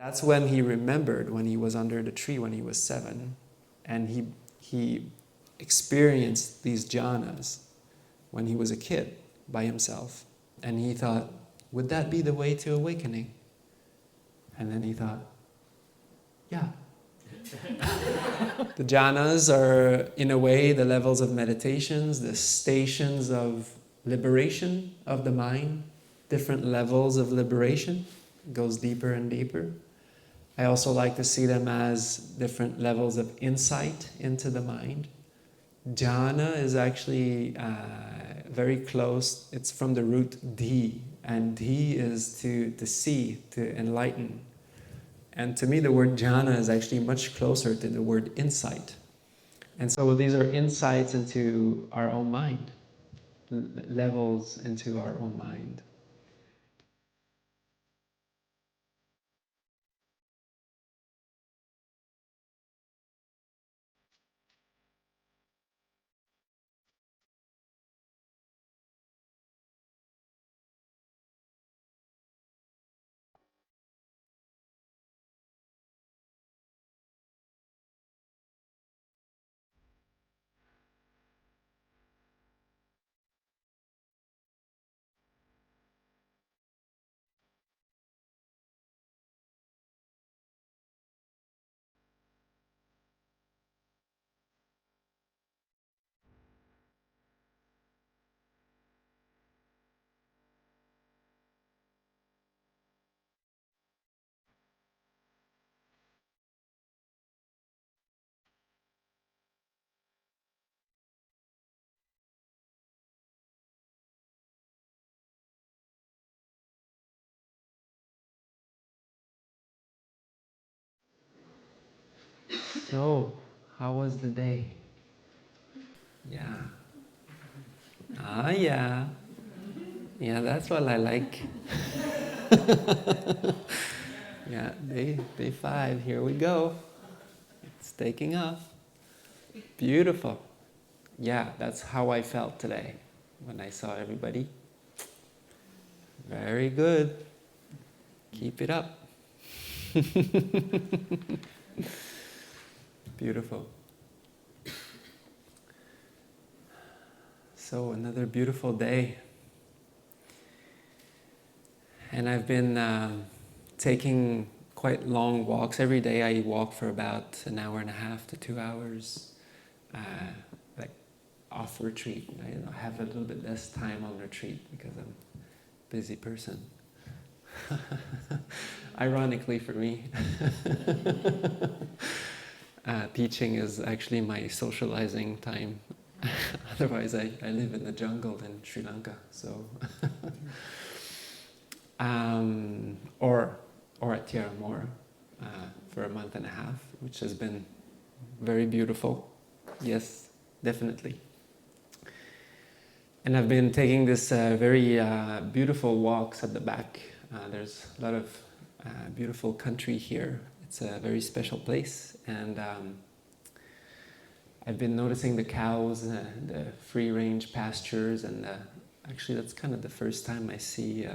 That's when he remembered when he was under the tree when he was 7, and he experienced these jhanas when he was a kid by himself. And he thought, would that be the way to awakening? And then he thought, yeah. The jhanas are, in a way, the levels of meditations, the stations of liberation of the mind, different levels of liberation. It goes deeper and deeper. I also like to see them as different levels of insight into the mind. Jhana is actually very close. It's from the root dhi, and dhi is to see, to enlighten. And to me, the word jhana is actually much closer to the word insight. And so these are insights into our own mind, levels into our own mind. So, how was the day? Yeah. Ah, yeah. Yeah, that's what I like. Yeah, day 5, here we go. It's taking off. Beautiful. Yeah, that's how I felt today when I saw everybody. Very good. Keep it up. Beautiful. So another beautiful day. And I've been taking quite long walks. Every day I walk for about an hour and a half to 2 hours, like off retreat. I have a little bit less time on retreat because I'm a busy person. Ironically for me. Teaching is actually my socializing time. Otherwise I live in the jungle in Sri Lanka, so or at Tierramor for a month and a half, which has been very beautiful. Yes, definitely. And I've been taking this very beautiful walks at the back. There's a lot of beautiful country here. It's a very special place, and I've been noticing the cows, the free-range pastures, and actually that's kind of the first time I see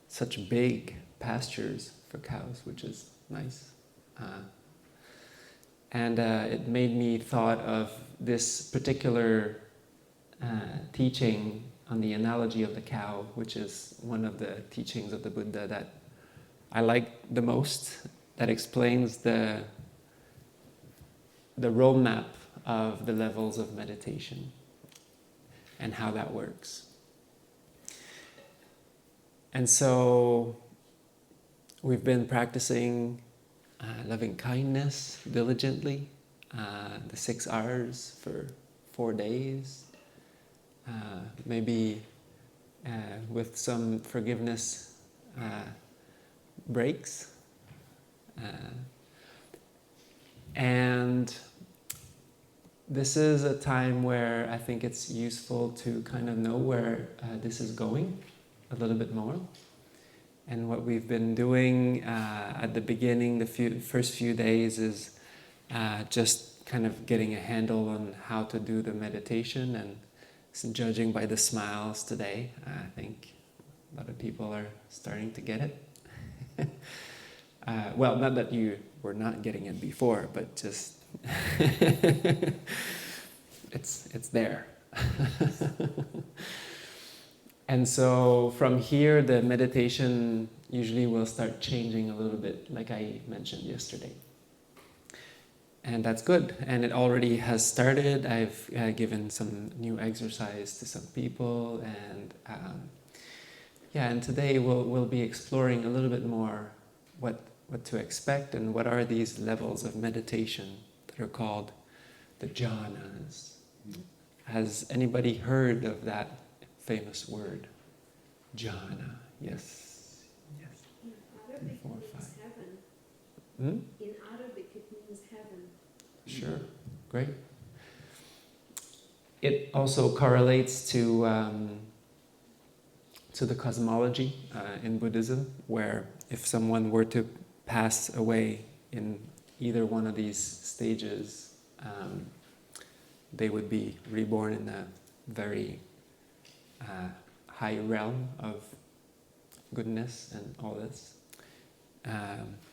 such big pastures for cows, which is nice. And it made me thought of this particular teaching on the analogy of the cow, which is one of the teachings of the Buddha that I like the most, that explains the roadmap of the levels of meditation and how that works. And so we've been practicing loving kindness diligently, the 6 R's for 4 days, maybe with some forgiveness breaks. And this is a time where I think it's useful to kind of know where this is going a little bit more. And what we've been doing at the beginning, the first few days, is just kind of getting a handle on how to do the meditation. And judging by the smiles today, I think a lot of people are starting to get it. Well, not that you were not getting it before, but just it's there. And so from here, the meditation usually will start changing a little bit, like I mentioned yesterday. And that's good, and it already has started. I've given some new exercise to some people, and and today we'll be exploring a little bit more what to expect and what are these levels of meditation that are called the jhanas. Has anybody heard of that famous word, jhana? Yes, yes. In Arabic, 4, it 5. means heaven. Hmm? In Arabic, it means heaven. Sure, great. It also correlates to the cosmology in Buddhism, where if someone were to pass away in either one of these stages, they would be reborn in a very high realm of goodness and all this.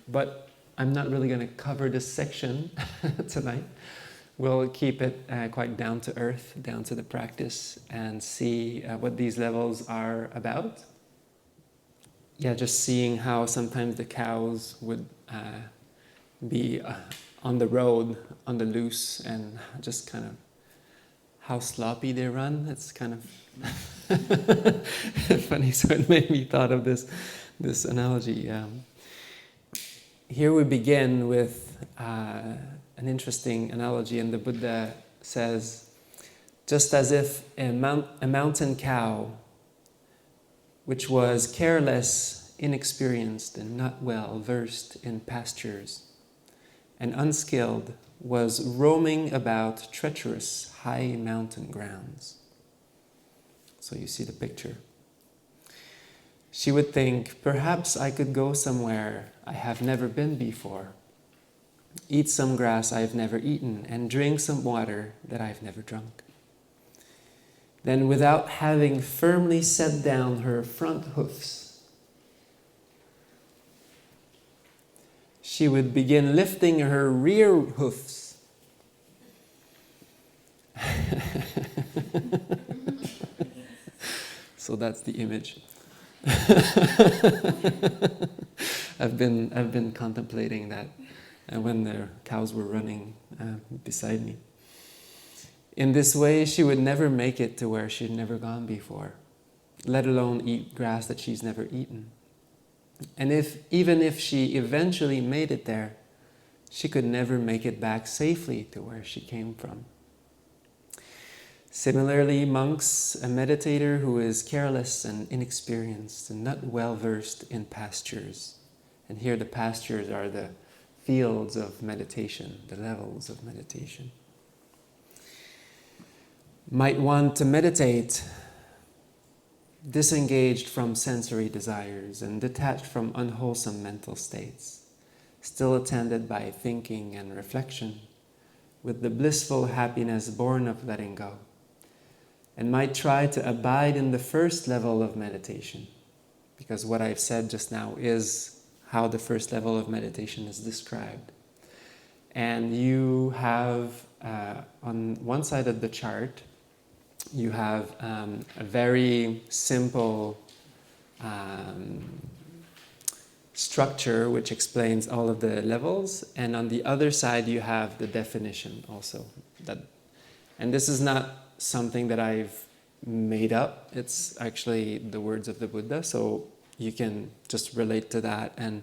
But I'm not really going to cover this section tonight. We'll keep it quite down to earth, down to the practice, and see what these levels are about. Yeah, just seeing how sometimes the cows would be on the road, on the loose, and just kind of how sloppy they run. It's kind of funny, so it made me thought of this analogy. Here we begin with an interesting analogy, and the Buddha says, just as if a mountain cow, which was careless, inexperienced, and not well versed in pastures, and unskilled, was roaming about treacherous high mountain grounds. So you see the picture. She would think, perhaps I could go somewhere I have never been before, eat some grass I've never eaten, and drink some water that I've never drunk. Then, without having firmly set down her front hoofs, she would begin lifting her rear hoofs. So that's the image. I've been contemplating that when the cows were running beside me. In this way, she would never make it to where she'd never gone before, let alone eat grass that she's never eaten. And even if she eventually made it there, she could never make it back safely to where she came from. Similarly, monks, a meditator who is careless and inexperienced and not well versed in pastures, and here the pastures are the fields of meditation, the levels of meditation, might want to meditate disengaged from sensory desires and detached from unwholesome mental states, still attended by thinking and reflection, with the blissful happiness born of letting go, and might try to abide in the first level of meditation, because what I've said just now is how the first level of meditation is described. And you have, on one side of the chart, you have a very simple structure which explains all of the levels, and on the other side you have the definition also. And this is not something that I've made up, it's actually the words of the Buddha, so you can just relate to that. And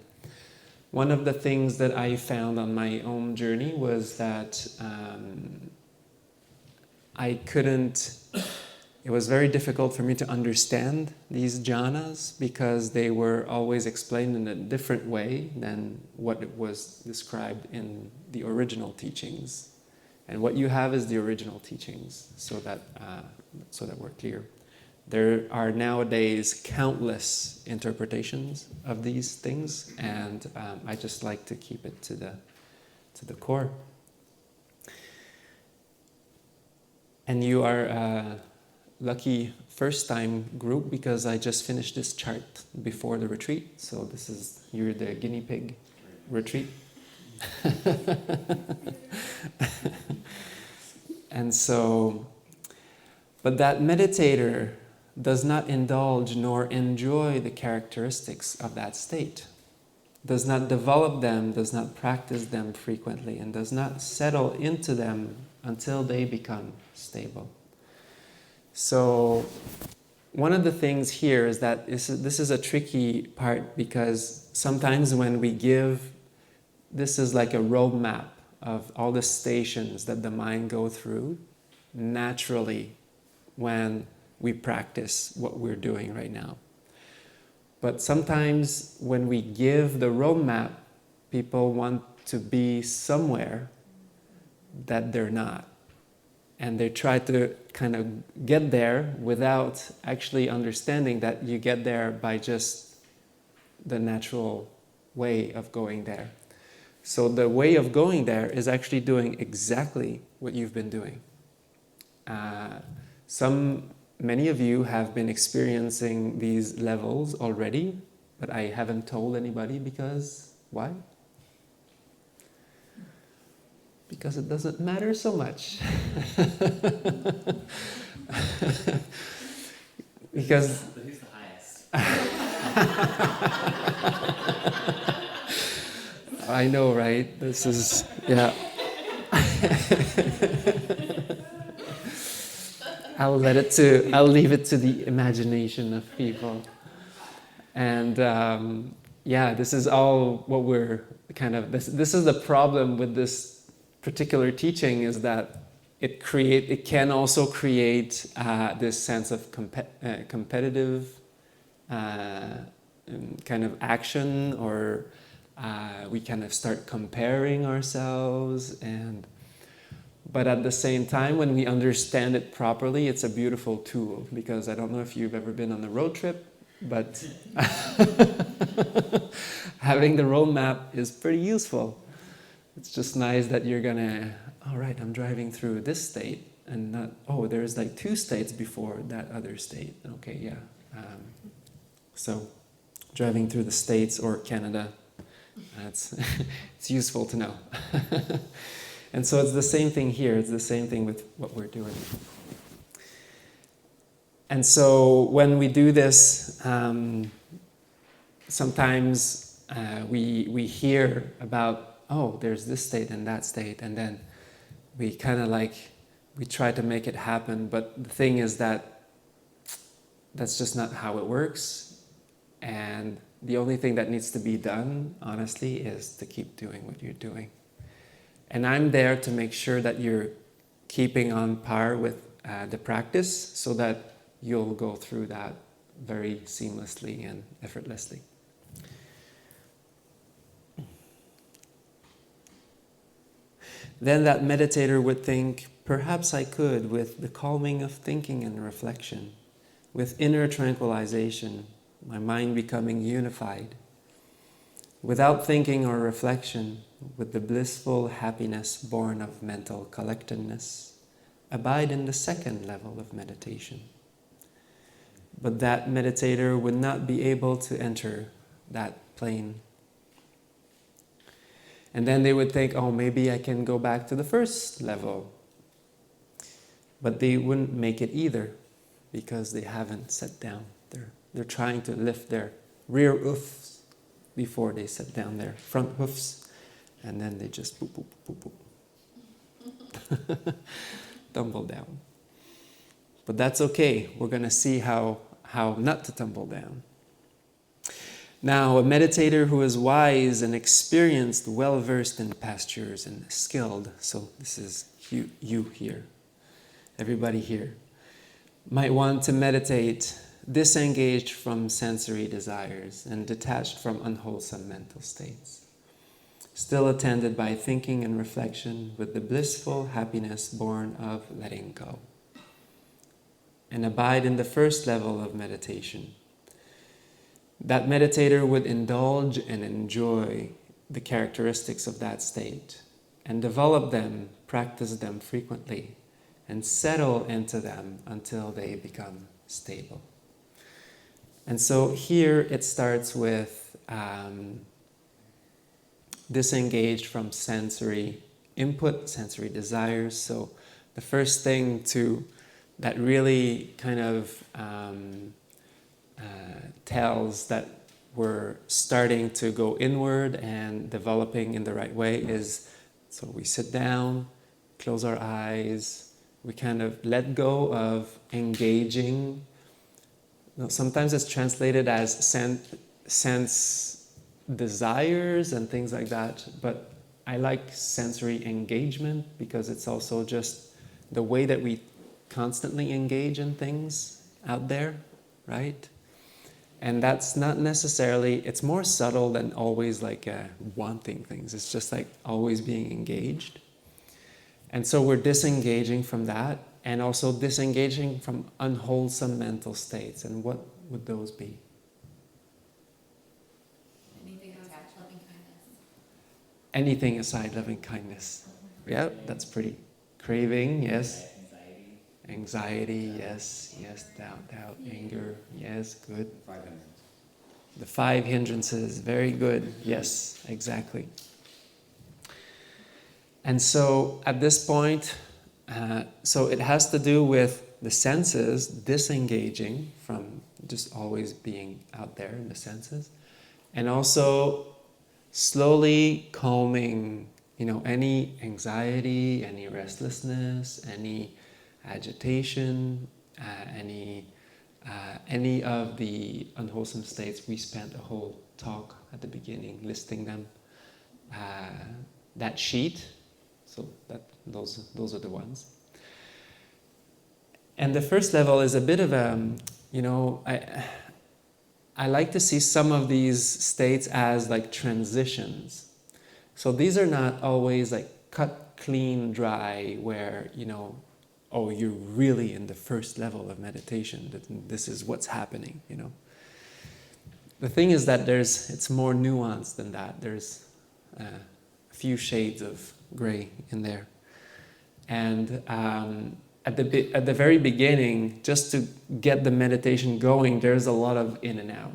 one of the things that I found on my own journey was that it was very difficult for me to understand these jhanas because they were always explained in a different way than what it was described in the original teachings. And what you have is the original teachings, so that we're clear. There are nowadays countless interpretations of these things, and I just like to keep it to the core. And you are a lucky first-time group because I just finished this chart before the retreat, so you're the guinea pig retreat. And so, but that meditator does not indulge nor enjoy the characteristics of that state, does not develop them, does not practice them frequently, and does not settle into them until they become stable. So one of the things here is that this is a tricky part, because sometimes when we give, this is like a roadmap of all the stations that the mind go through naturally when we practice what we're doing right now. But sometimes when we give the roadmap, people want to be somewhere that they're not. And they try to kind of get there without actually understanding that you get there by just the natural way of going there. So the way of going there is actually doing exactly what you've been doing. Many of you have been experiencing these levels already, but I haven't told anybody because why? Because it doesn't matter so much. Because But who's the highest? I know, right? This is, yeah. I'll leave it to the imagination of people. And yeah, this is all what we're kind of, this is the problem with this particular teaching, is that it can also create this sense of competitive kind of action, or we kind of start comparing ourselves. But at the same time, when we understand it properly, it's a beautiful tool, because I don't know if you've ever been on a road trip, but having the roadmap is pretty useful. It's just nice that you're gonna, all right, I'm driving through this state, and not, oh, there's like 2 states before that other state. Okay, yeah. So driving through the States or Canada, it's useful to know. And so it's the same thing here. It's the same thing with what we're doing. And so when we do this, sometimes we hear about, oh, there's this state and that state, and then we kind of we try to make it happen. But the thing is that that's just not how it works. And the only thing that needs to be done, honestly, is to keep doing what you're doing. And I'm there to make sure that you're keeping on par with the practice, so that you'll go through that very seamlessly and effortlessly. Then that meditator would think, perhaps I could, with the calming of thinking and reflection, with inner tranquilization, my mind becoming unified, without thinking or reflection, with the blissful happiness born of mental collectedness, abide in the second level of meditation. But that meditator would not be able to enter that plane. And then they would think, oh, maybe I can go back to the first level. But they wouldn't make it either, because they haven't sat down. They're trying to lift their rear hoofs before they set down their front hoofs, and then they just boop, boop, boop, boop. Tumble down. But that's okay. We're going to see how not to tumble down. Now, a meditator who is wise and experienced, well-versed in pastures and skilled, so this is you here, everybody here, might want to meditate disengaged from sensory desires and detached from unwholesome mental states, still attended by thinking and reflection with the blissful happiness born of letting go, and abide in the first level of meditation. That meditator would indulge and enjoy the characteristics of that state and develop them, practice them frequently, and settle into them until they become stable. And so here it starts with disengaged from sensory input, sensory desires. So the first thing that really kind of tells that we're starting to go inward and developing in the right way is, so we sit down, close our eyes, we kind of let go of engaging. Sometimes it's translated as sense desires and things like that, but I like sensory engagement because it's also just the way that we constantly engage in things out there, right? And that's not necessarily, it's more subtle than always like wanting things. It's just like always being engaged. And so we're disengaging from that and also disengaging from unwholesome mental states. And what would those be? Anything aside loving kindness. Anything aside loving kindness. Yeah, that's pretty. Craving, yes. Anxiety, yes. Doubt, anger, yes, good. 5 hindrances. The 5 hindrances, very good. Yes, exactly. And so at this point, so it has to do with the senses disengaging from just always being out there in the senses, and also slowly calming, any anxiety, any restlessness, any agitation, any of the unwholesome states. We spent a whole talk at the beginning listing them. That sheet, so those are the ones. And the first level is a bit of I like to see some of these states as like transitions. So these are not always like cut, clean, dry, where, oh, you're really in the first level of meditation, that this is what's happening, The thing is that it's more nuanced than that. There's a few shades of gray in there. And at the very beginning, just to get the meditation going, there's a lot of in and out.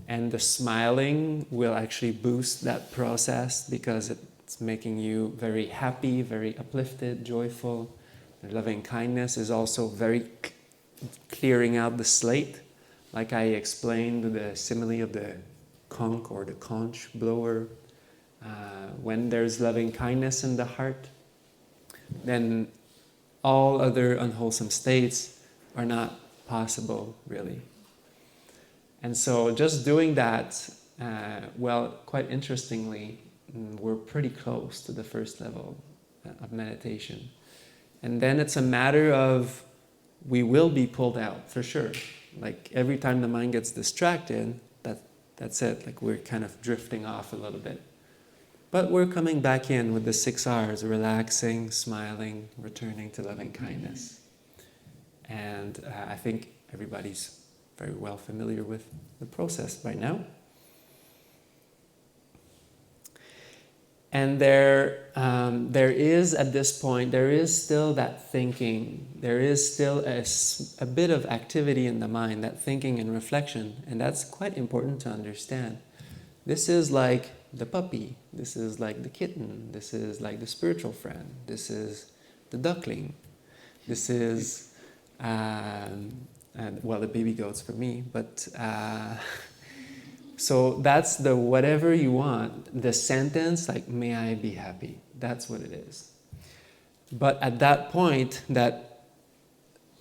And the smiling will actually boost that process because it's making you very happy, very uplifted, joyful. The loving kindness is also very clearing out the slate. Like I explained, the simile of the conch or the conch blower. When there's loving kindness in the heart, then all other unwholesome states are not possible, really. And so just doing that, quite interestingly, we're pretty close to the first level of meditation. And then it's a matter of, we will be pulled out, for sure. Like every time the mind gets distracted, that's it. Like we're kind of drifting off a little bit. But we're coming back in with the 6 R's, relaxing, smiling, returning to loving kindness. And I think everybody's very well familiar with the process by now. And there is, at this point, there is still that thinking. There is still a bit of activity in the mind, that thinking and reflection. And that's quite important to understand. This is like the puppy. This is like the kitten. This is like the spiritual friend. This is the duckling. This is, the baby goats for me. But so that's the whatever you want. The sentence, like, may I be happy. That's what it is. But at that point, that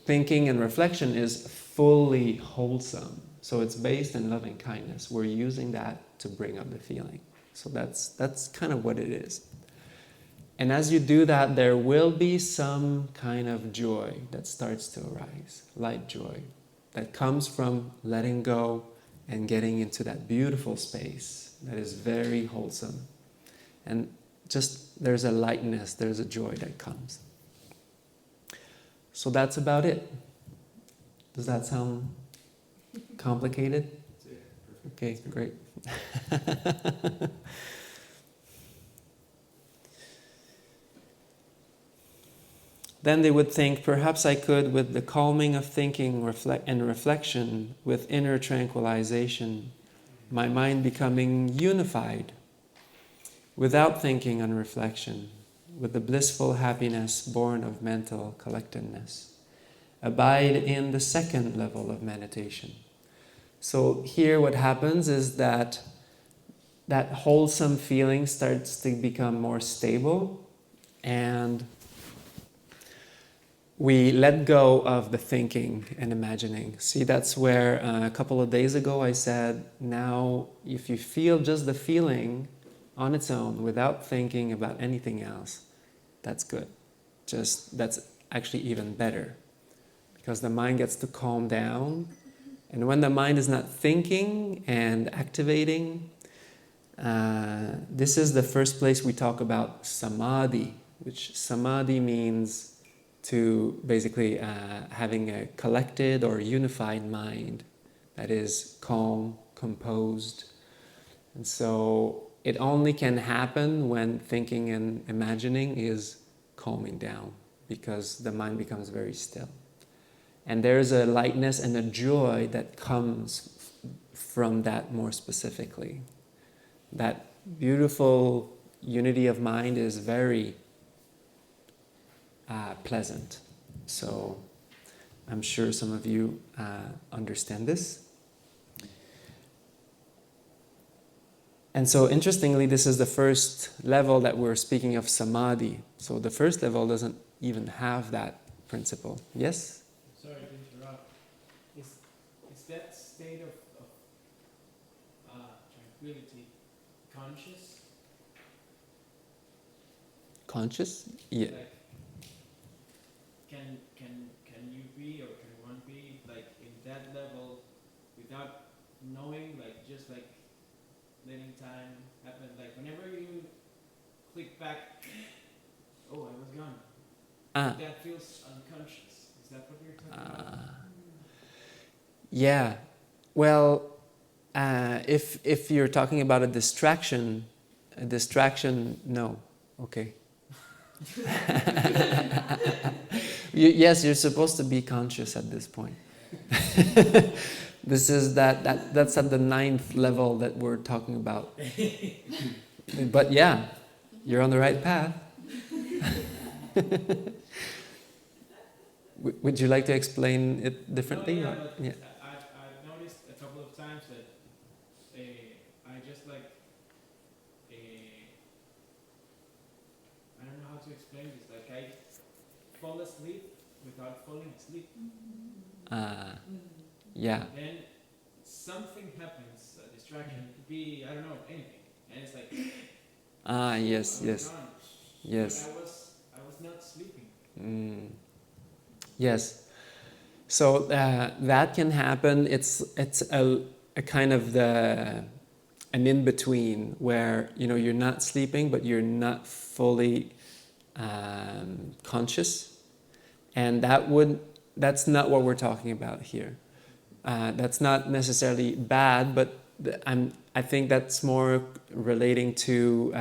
thinking and reflection is fully wholesome. So it's based in loving kindness. We're using that to bring up the feeling. So that's kind of what it is. And as you do that, there will be some kind of joy that starts to arise, light joy, that comes from letting go and getting into that beautiful space that is very wholesome. And just there's a lightness, there's a joy that comes. So that's about it. Does that sound complicated? Okay, great. Then they would think, perhaps I could, with the calming of thinking and reflection, with inner tranquilization, my mind becoming unified without thinking and reflection, with the blissful happiness born of mental collectedness. Abide in the second level of meditation. So here what happens is that wholesome feeling starts to become more stable, and we let go of the thinking and imagining. See, that's where a couple of days ago I said, now if you feel just the feeling on its own without thinking about anything else, that's good. That's actually even better, because the mind gets to calm down. And when the mind is not thinking and activating, this is the first place we talk about Samādhi, which Samādhi means to basically having a collected or unified mind that is calm, composed. And so it only can happen when thinking and imagining is calming down, because the mind becomes very still. And there's a lightness and a joy that comes from that more specifically. That beautiful unity of mind is very pleasant. So I'm sure some of you understand this. And so interestingly, this is the first level that we're speaking of Samādhi. So the first level doesn't even have that principle. Yes? Sorry to interrupt. Is that state of tranquility conscious? Conscious? Yeah. Like, can you be, or can one be like in that level without knowing, like just like letting time happen? Like whenever you click back, oh, I was gone. That feels unconscious. Is that what you're talking about? Yeah. Well, if you're talking about a distraction, no. Okay. Yes, you're supposed to be conscious at this point. This is that's at the 9th level that we're talking about. But yeah, you're on the right path. Would you like to explain it differently? No, or- but yeah. I've noticed a couple of times that I just like I don't know how to explain this. Like I fall asleep without falling asleep. Yeah. Then something happens, a distraction. It could be, I don't know, anything, and it's like Yes, I was yes, gone. yes. But I was not sleeping. Yes. So that can happen. It's a kind of an in-between where you're not sleeping but you're not fully conscious, and that's not what we're talking about here. That's not necessarily bad, but I think that's more relating to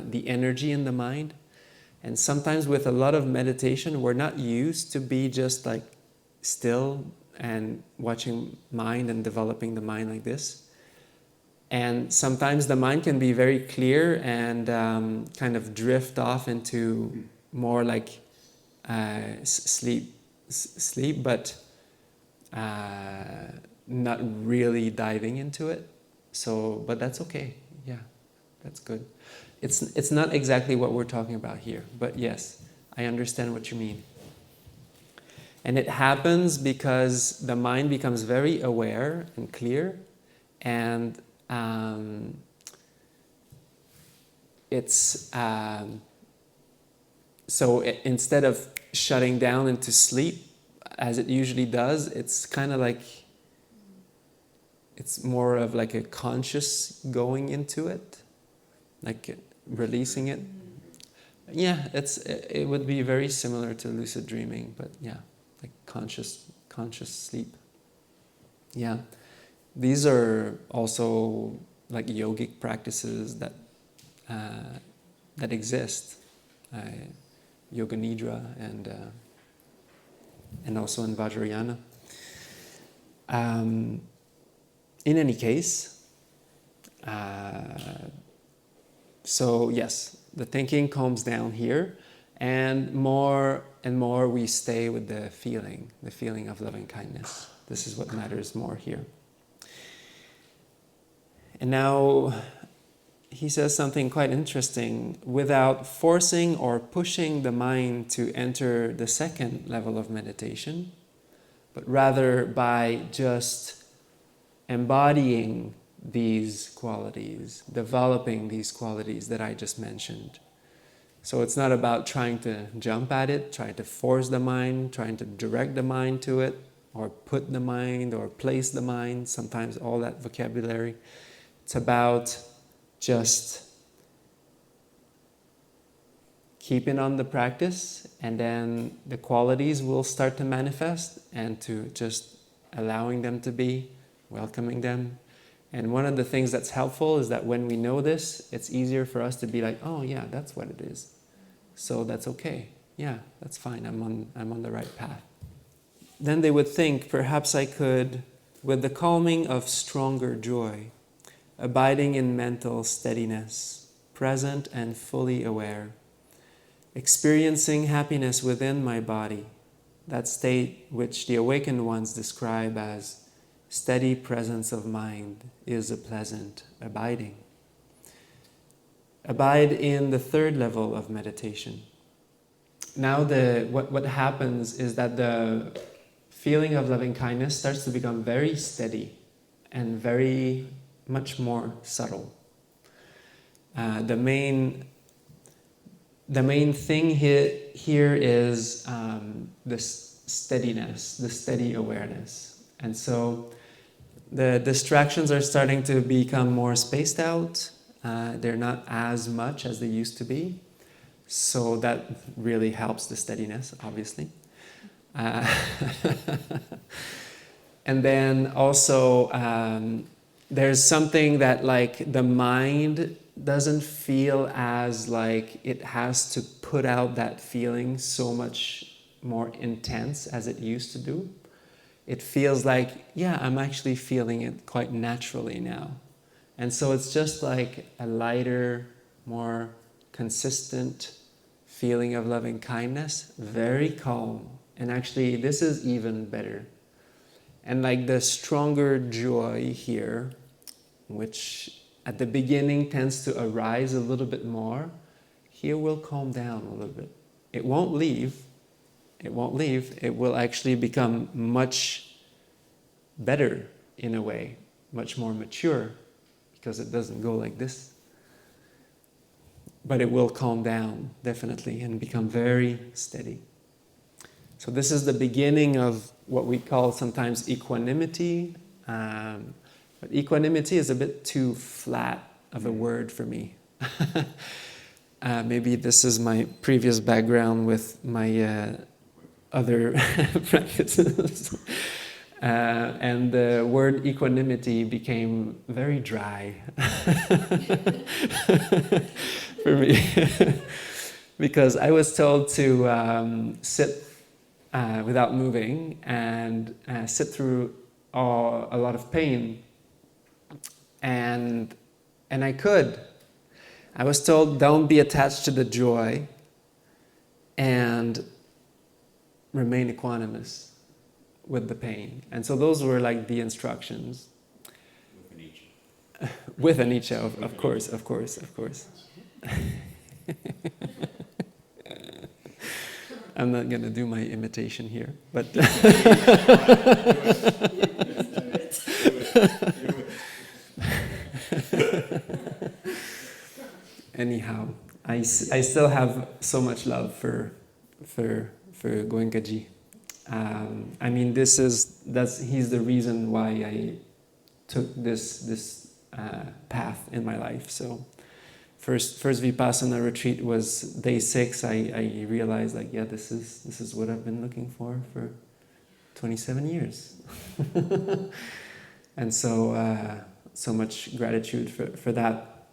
the energy in the mind. And sometimes with a lot of meditation, we're not used to be just like still and watching mind and developing the mind like this. And sometimes the mind can be very clear and kind of drift off into more like sleep, but not really diving into it. So, but that's okay. Yeah, that's good. It's not exactly what we're talking about here, but yes, I understand what you mean. And it happens because the mind becomes very aware and clear, and instead of shutting down into sleep, as it usually does, it's kind of like, it's more of like a conscious going into it, like releasing it. Yeah, it would be very similar to lucid dreaming, but yeah, like conscious sleep. Yeah, these are also like yogic practices that exist, yoga nidra and also in Vajrayana. In any case, So yes, the thinking calms down here, and more we stay with the feeling of loving kindness. This is what matters more here. And now he says something quite interesting. Without forcing or pushing the mind to enter the second level of meditation, but rather by just embodying these qualities, developing these qualities that I just mentioned. So it's not about trying to jump at it, trying to force the mind, trying to direct the mind to it, or put the mind, or place the mind, sometimes all that vocabulary. It's about just keeping on the practice, and then the qualities will start to manifest, and to just allowing them to be, welcoming them. And one of the things that's helpful is that when we know this, it's easier for us to be like, oh yeah, that's what it is. So that's okay. Yeah, that's fine. I'm on the right path. Then they would think, perhaps I could, with the calming of stronger joy, abiding in mental steadiness, present and fully aware, experiencing happiness within my body, that state which the awakened ones describe as steady presence of mind, is a pleasant abiding. Abide in the third level of meditation. Now what happens is that the feeling of loving kindness starts to become very steady and very much more subtle. The main thing here is the steadiness, the steady awareness. And so the distractions are starting to become more spaced out. They're not as much as they used to be. So that really helps the steadiness, obviously. And then also there's something that like the mind doesn't feel as like it has to put out that feeling so much more intense as it used to do. It feels like, yeah, I'm actually feeling it quite naturally now. And so it's just like a lighter, more consistent feeling of loving kindness, very calm. And actually, this is even better. And like the stronger joy here, which at the beginning tends to arise a little bit more, here will calm down a little bit. It won't leave. It won't leave. It will actually become much better in a way, much more mature, because it doesn't go like this. But it will calm down, definitely, and become very steady. So this is the beginning of what we call sometimes equanimity. But equanimity is a bit too flat of a word for me. Maybe this is my previous background with my other practices. And the word equanimity became very dry for me. Because I was told to sit without moving and sit through a lot of pain. And I could. I was told, don't be attached to the joy and remain equanimous with the pain. And so those were like the instructions. With anicca, of course. I'm not going to do my imitation here, but anyhow, I still have so much love for Goenkaji. I mean, he's the reason why I took this path in my life. So first Vipassanā retreat was day 6. I realized like, yeah, this is what I've been looking for 27 years. And so so much gratitude for that.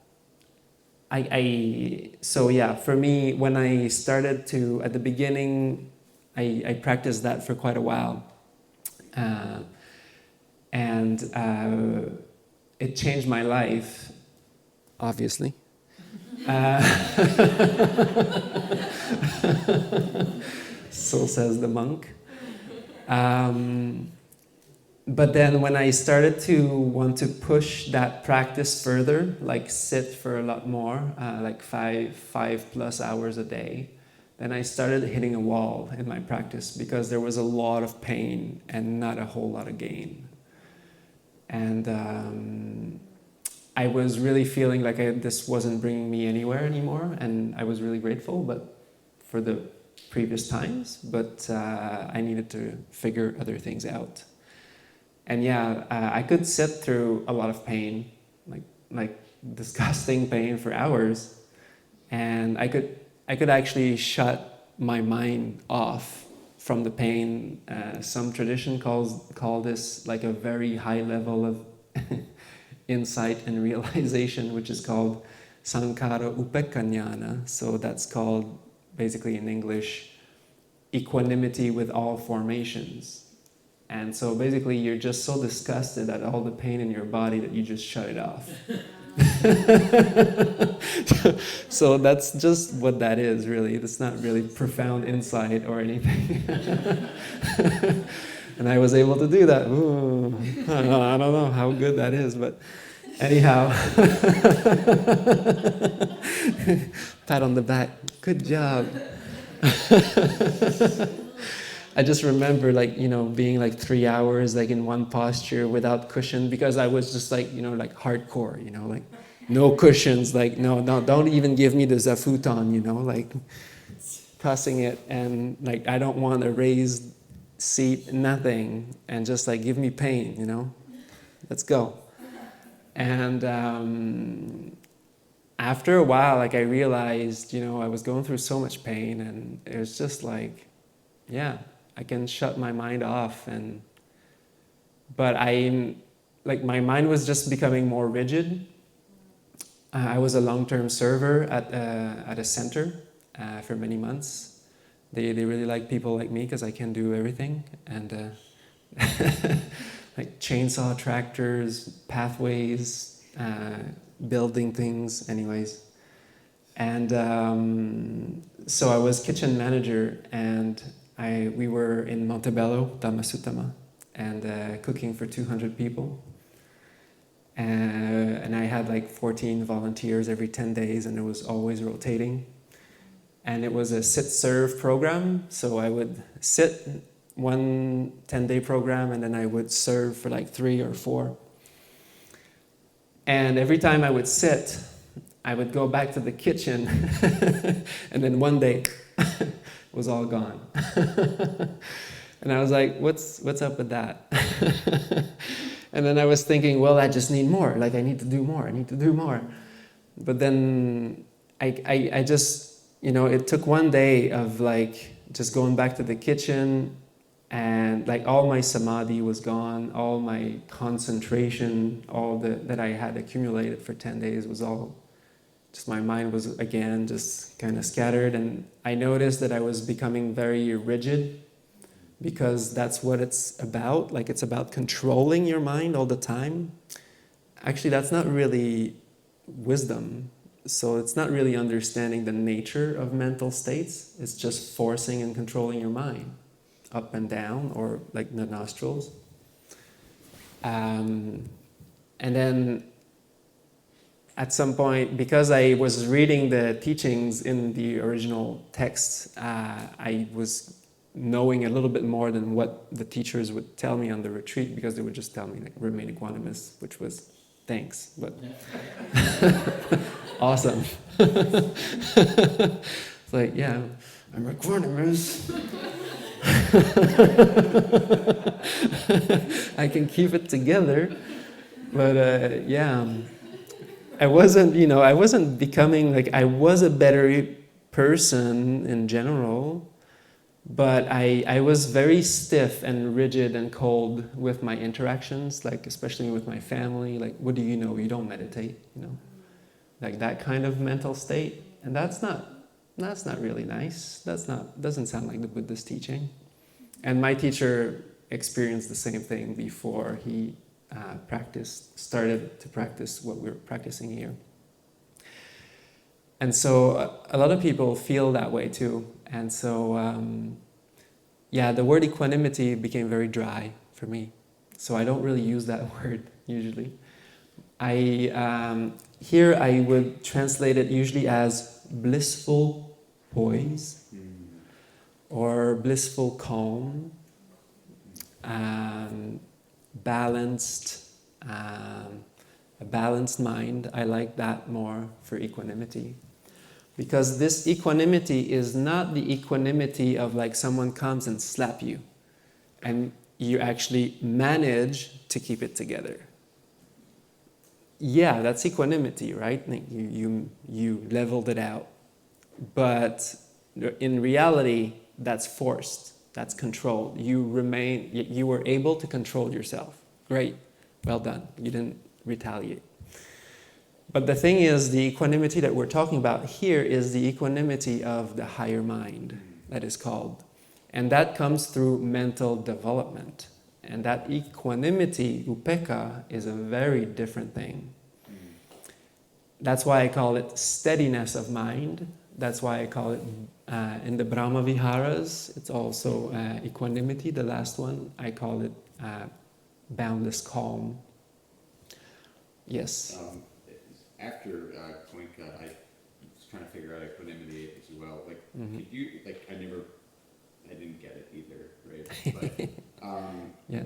So yeah, for me, when I started to, at the beginning, I practiced that for quite a while. And it changed my life, obviously. So says the monk. But then when I started to want to push that practice further, like sit for a lot more, like five plus hours a day, then I started hitting a wall in my practice because there was a lot of pain and not a whole lot of gain. And I was really feeling like this wasn't bringing me anywhere anymore, and I was really grateful but for the previous times, but I needed to figure other things out. And yeah, I could sit through a lot of pain, like disgusting pain for hours, and I could actually shut my mind off from the pain. Some tradition call this like a very high level of insight and realization, which is called Sankhara Upekkhanyana. So that's called, basically in English, equanimity with all formations. And so basically you're just so disgusted at all the pain in your body that you just shut it off. So that's just what that is, really. It's not really profound insight or anything. And I was able to do that. Ooh, I don't know how good that is, but anyhow. Pat on the back. Good job. I just remember being like 3 hours like in one posture without cushion, because I was just like hardcore, like no cushions, like no, don't even give me the zafuton, like tossing it, and like I don't want a raised seat, nothing, and just like give me pain, let's go. And after a while, like I realized, I was going through so much pain, and it was just like, yeah, I can shut my mind off, but my mind was just becoming more rigid. I was a long-term server at a center for many months. They really like people like me because I can do everything, and like chainsaw tractors, pathways, building things, anyways. And so I was kitchen manager, and we were in Montebello, Dhamma, and cooking for 200 people. And I had like 14 volunteers every 10 days, and it was always rotating. And it was a sit-serve program, so I would sit one 10-day program, and then I would serve for like 3 or 4. And every time I would sit, I would go back to the kitchen, and then one day, it was all gone. And I was like, what's up with that? And then I was thinking, well, I just need more. Like, I need to do more. But then I just, it took one day of like just going back to the kitchen, and like all my samadhi was gone, all my concentration, all that I had accumulated for 10 days was all, just my mind was again just kind of scattered. And I noticed that I was becoming very rigid, because that's what it's about. Like, it's about controlling your mind all the time. Actually, that's not really wisdom. So it's not really understanding the nature of mental states. It's just forcing and controlling your mind up and down, or like the nostrils. And then at some point, because I was reading the teachings in the original text, I was knowing a little bit more than what the teachers would tell me on the retreat, because they would just tell me like remain equanimous, which was thanks, but awesome. It's like, yeah, I'm equanimous. I can keep it together, but yeah, I wasn't becoming like, I was a better person in general. But I was very stiff and rigid and cold with my interactions, like especially with my family. Like, what do you know? You don't meditate, like that kind of mental state. And that's not really nice. Doesn't sound like the Buddhist teaching. And my teacher experienced the same thing before he started to practice what we're practicing here. And so a lot of people feel that way too. And so, the word equanimity became very dry for me. So I don't really use that word usually. Here I would translate it usually as blissful poise or blissful calm, balanced, a balanced mind. I like that more for equanimity. Because this equanimity is not the equanimity of like someone comes and slap you and you actually manage to keep it together. Yeah, that's equanimity, right? You leveled it out. But in reality, that's forced, that's controlled. You were able to control yourself. Great, well done. You didn't retaliate. But the thing is, the equanimity that we're talking about here is the equanimity of the higher mind, that is called. And that comes through mental development. And that equanimity, upekkha, is a very different thing. That's why I call it steadiness of mind. That's why I call it, in the Brahma Viharas, it's also equanimity, the last one. I call it boundless calm. Yes? After Cuenca, I was trying to figure out equanimity as well. Like, could you, like, I didn't get it either, right? But, Yeah.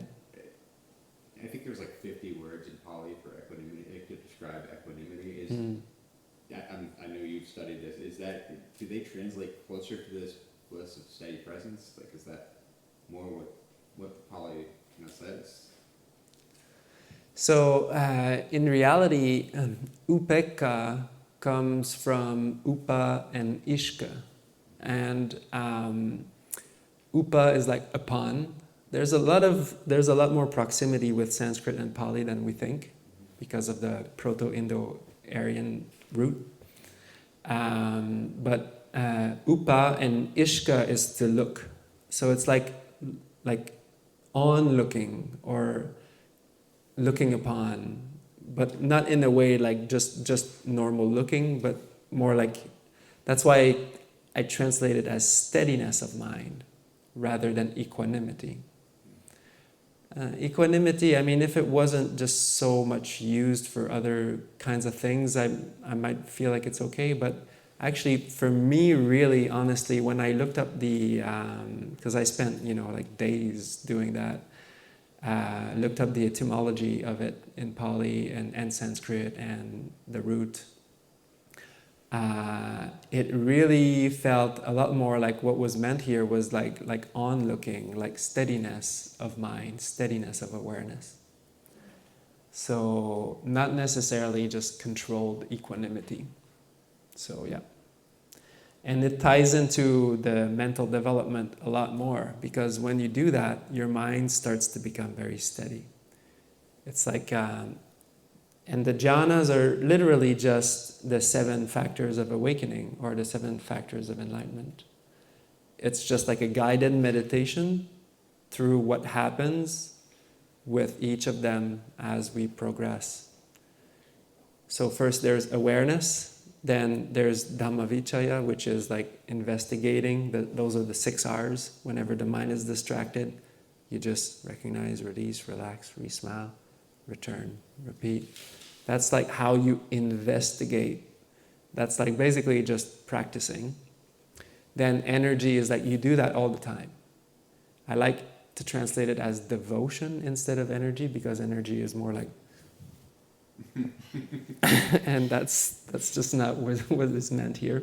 I think there's like 50 words in Pali for equanimity, to describe equanimity. I know you've studied this. Do they translate closer to this bliss of steady presence? Like, is that more what the Pali says? So, in reality, upekkha comes from upa and ishka. And upa is like upon. There's a lot more proximity with Sanskrit and Pali than we think because of the Proto-Indo-Aryan root. But upa and ishka is to look. So it's like on looking or looking upon, but not in a way like just normal looking, but more like, that's why I translate it as steadiness of mind rather than equanimity. Equanimity, I mean, if it wasn't just so much used for other kinds of things, I might feel like it's okay, but actually for me, really, honestly, when I looked up because I spent, like days doing that, looked up the etymology of it in Pali and Sanskrit and the root, it really felt a lot more like what was meant here was like on-looking, like steadiness of mind, steadiness of awareness. So not necessarily just controlled equanimity. So yeah. And it ties into the mental development a lot more, because when you do that, your mind starts to become very steady. It's like, and the jhanas are literally just the 7 factors of awakening or the 7 factors of enlightenment. It's just like a guided meditation through what happens with each of them as we progress. So first there's awareness. Then there's Dhammavichaya, which is like investigating. Those are the 6 R's. Whenever the mind is distracted, you just recognize, release, relax, re-smile, return, repeat. That's like how you investigate. That's like basically just practicing. Then energy is like you do that all the time. I like to translate it as devotion instead of energy, because energy is more like and that's just not what is meant here.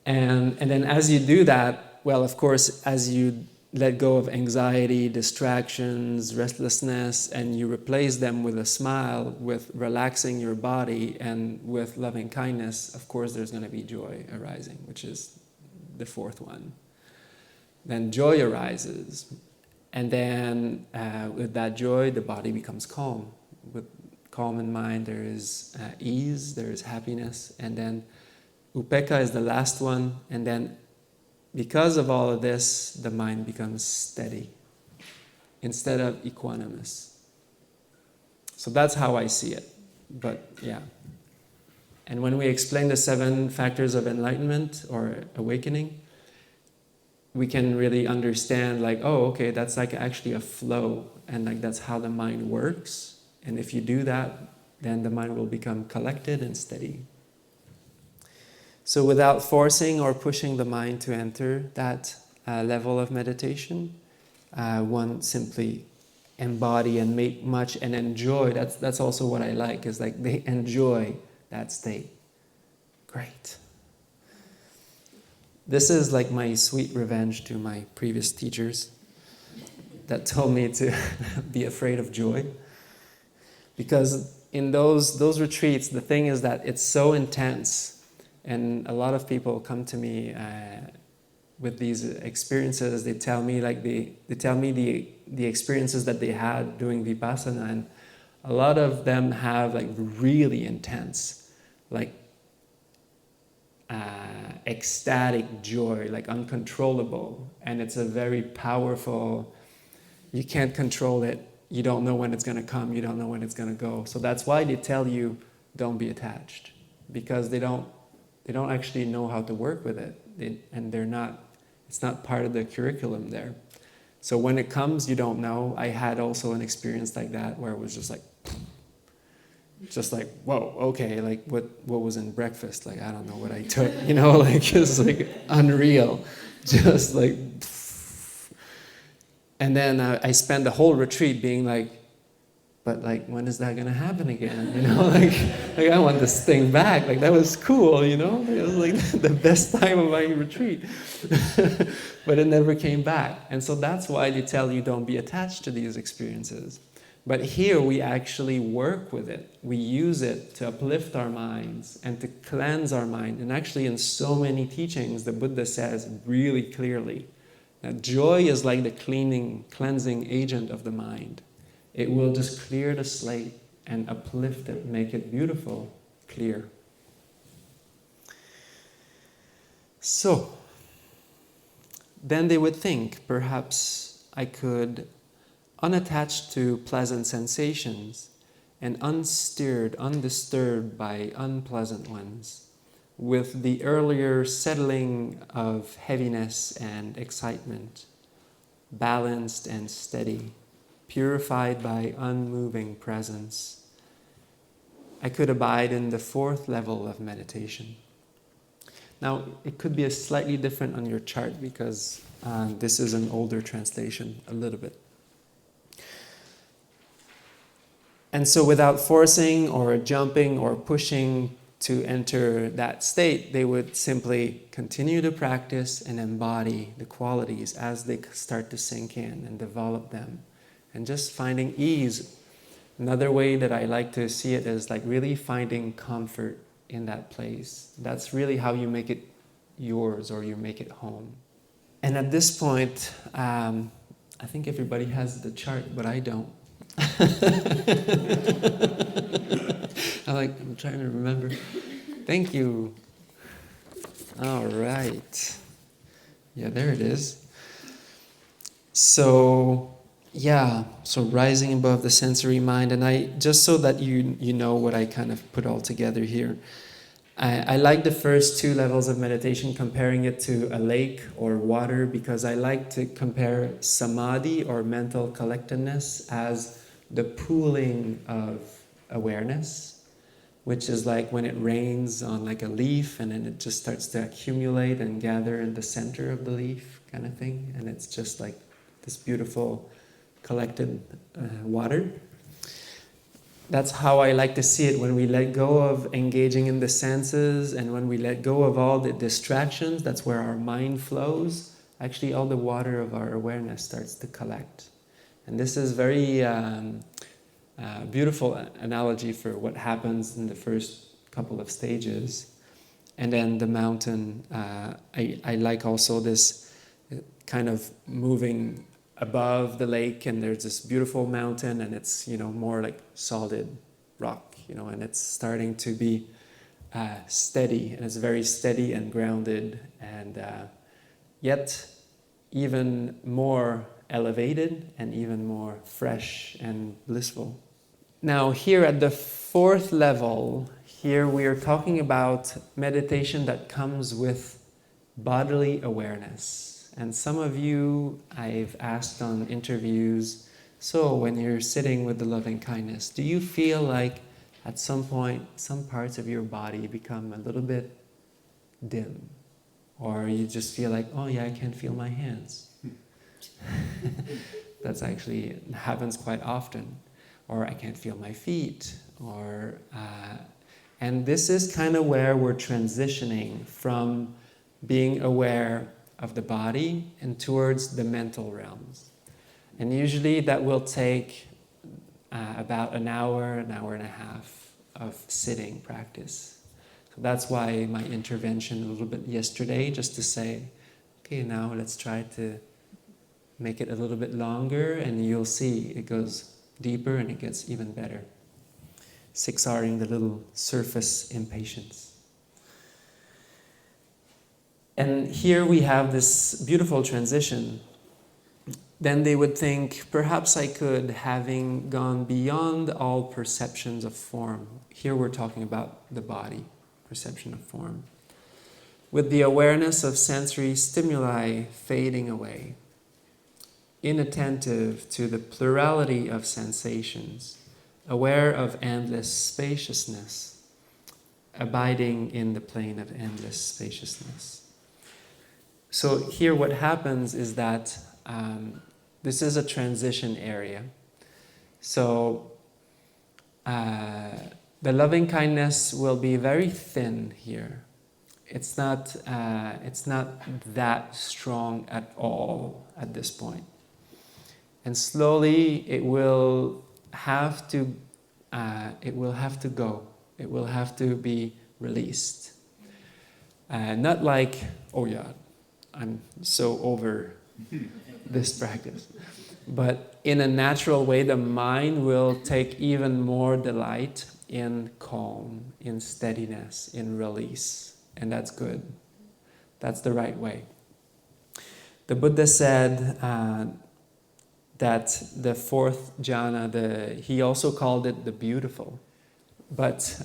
And then as you do that, well, of course, as you let go of anxiety, distractions, restlessness, and you replace them with a smile, with relaxing your body, and with loving kindness, of course there's going to be joy arising, which is the 4th one. Then joy arises, and then with that joy, the body becomes calm. With calm in mind, there is ease, there is happiness, and then upekkha is the last one, and then because of all of this, the mind becomes steady instead of equanimous. So that's how I see it. But yeah. And when we explain the 7 factors of enlightenment or awakening, we can really understand like, oh, okay, that's like actually a flow, and like that's how the mind works. And if you do that, then the mind will become collected and steady. So without forcing or pushing the mind to enter that level of meditation, one simply embody and make much and enjoy. That's also what I like, is like they enjoy that state. Great. This is like my sweet revenge to my previous teachers that told me to be afraid of joy. Because in those retreats, the thing is that it's so intense, and a lot of people come to me with these experiences. They tell me the experiences that they had doing Vipassanā, and a lot of them have like really intense, like ecstatic joy, like uncontrollable, and it's a very powerful, you can't control it, you don't know when it's going to come, you don't know when it's going to go. So that's why they tell you don't be attached, because they don't actually know how to work with it, it's not part of the curriculum there. So when it comes, you don't know. I had also an experience like that where it was just like, whoa, okay, like what was in breakfast? Like, I don't know what I took, like it's like unreal, just like. And then I spent the whole retreat being like, but like, when is that gonna happen again? Like I want this thing back. Like that was cool, It was like the best time of my retreat. But it never came back. And so that's why they tell you don't be attached to these experiences. But here we actually work with it. We use it to uplift our minds and to cleanse our mind. And actually in so many teachings, the Buddha says really clearly that joy is like the cleansing agent of the mind. It will just clear the slate and uplift it, make it beautiful, clear. So, then they would think, perhaps I could, unattached to pleasant sensations and undisturbed by unpleasant ones, with the earlier settling of heaviness and excitement, balanced and steady, purified by unmoving presence, I could abide in the 4th level of meditation. Now, it could be a slightly different on your chart because this is an older translation, a little bit. And so without forcing or jumping or pushing to enter that state, they would simply continue to practice and embody the qualities as they start to sink in and develop them. And just finding ease. Another way that I like to see it is like really finding comfort in that place. That's really how you make it yours, or you make it home. And at this point, I think everybody has the chart, but I don't. I'm trying to remember. Thank you. All right. Yeah, there it is. So rising above the sensory mind, and I just so that you know what I kind of put all together here. I like the first 2 levels of meditation, comparing it to a lake or water, because I like to compare Samādhi or mental collectedness as the pooling of awareness, which is like when it rains on like a leaf and then it just starts to accumulate and gather in the center of the leaf kind of thing, and it's just like this beautiful collected water. That's how I like to see it. When we let go of engaging in the senses and when we let go of all the distractions, that's where our mind flows. Actually, all the water of our awareness starts to collect. And this is very beautiful analogy for what happens in the first couple of stages. And then the mountain, I like also this kind of moving above the lake, and there's this beautiful mountain, and it's more like solid rock, and it's starting to be steady, and it's very steady and grounded, and yet even more elevated and even more fresh and blissful. Now here at the 4th level, Here we are talking about meditation that comes with bodily awareness. And some of you I've asked on interviews, so when you're sitting with the loving kindness, do you feel like at some point some parts of your body become a little bit dim? Or you just feel like, oh yeah, I can't feel my hands. That's actually happens quite often. Or I can't feel my feet. And this is kind of where we're transitioning from being aware of the body and towards the mental realms. And usually that will take about an hour and a half of sitting practice. So that's why my intervention a little bit yesterday, just to say, okay, now let's try to make it a little bit longer, and you'll see it goes deeper and it gets even better. 6Ring the little surface impatience. And here we have this beautiful transition. Then they would think, perhaps I could, having gone beyond all perceptions of form. Here we're talking about the body, perception of form. With the awareness of sensory stimuli fading away, inattentive to the plurality of sensations, aware of endless spaciousness, abiding in the plane of endless spaciousness. So here what happens is that this is a transition area. So the loving kindness will be very thin here. It's not that strong at all at this point. And slowly it will have to go. It will have to be released. Not like, oh yeah, I'm so over this practice. But in a natural way, the mind will take even more delight in calm, in steadiness, in release. And that's good. That's the right way. The Buddha said that the fourth jhana, he also called it the beautiful. But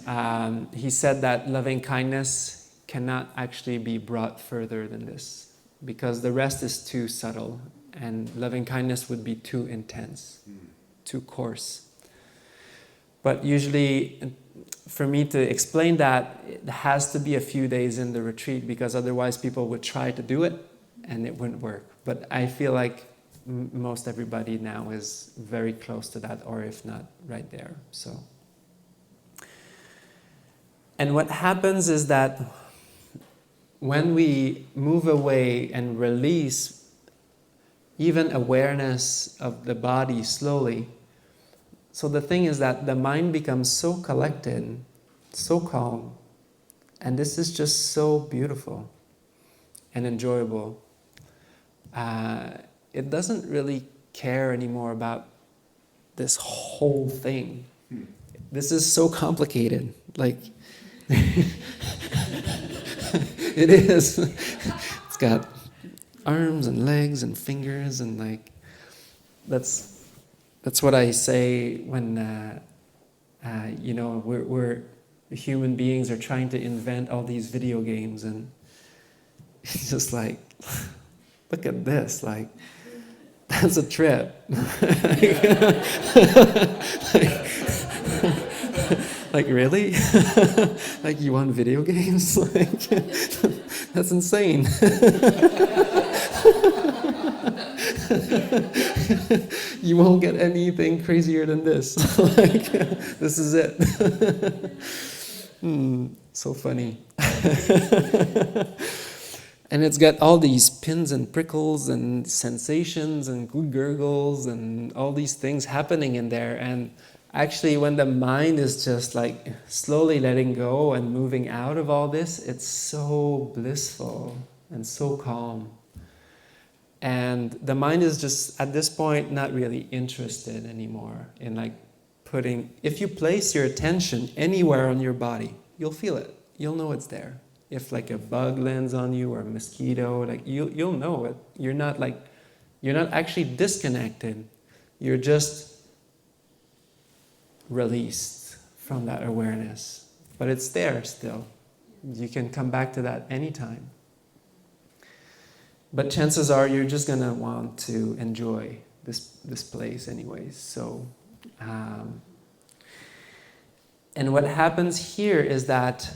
he said that loving kindness cannot actually be brought further than this, because the rest is too subtle, and loving kindness would be too intense, too coarse. But usually, for me to explain that, it has to be a few days in the retreat, because otherwise people would try to do it and it wouldn't work. But I feel like most everybody now is very close to that, or if not, right there. So, and what happens is that when we move away and release even awareness of the body slowly, so the thing is that the mind becomes so collected, so calm, and this is just so beautiful and enjoyable. It doesn't really care anymore about this whole thing. This is so complicated. Like, it is. It's got arms and legs and fingers, and like, that's what I say when we're human beings are trying to invent all these video games, and it's just like, look at this, like, that's a trip. Like really? Like, you want video games? Like, that's insane. You won't get anything crazier than this. Like, this is it. So funny. And it's got all these pins and prickles and sensations and gurgles and all these things happening in there. And actually, when the mind is just like slowly letting go and moving out of all this, it's so blissful and so calm. And the mind is just, at this point, not really interested anymore in like putting, if you place your attention anywhere on your body, you'll feel it. You'll know it's there. If like a bug lands on you or a mosquito, like you'll know it. You're not actually disconnected. You're just released from that awareness. but it's there still. You can come back to that anytime. But chances are you're just going to want to enjoy this place anyways. So, and what happens here is that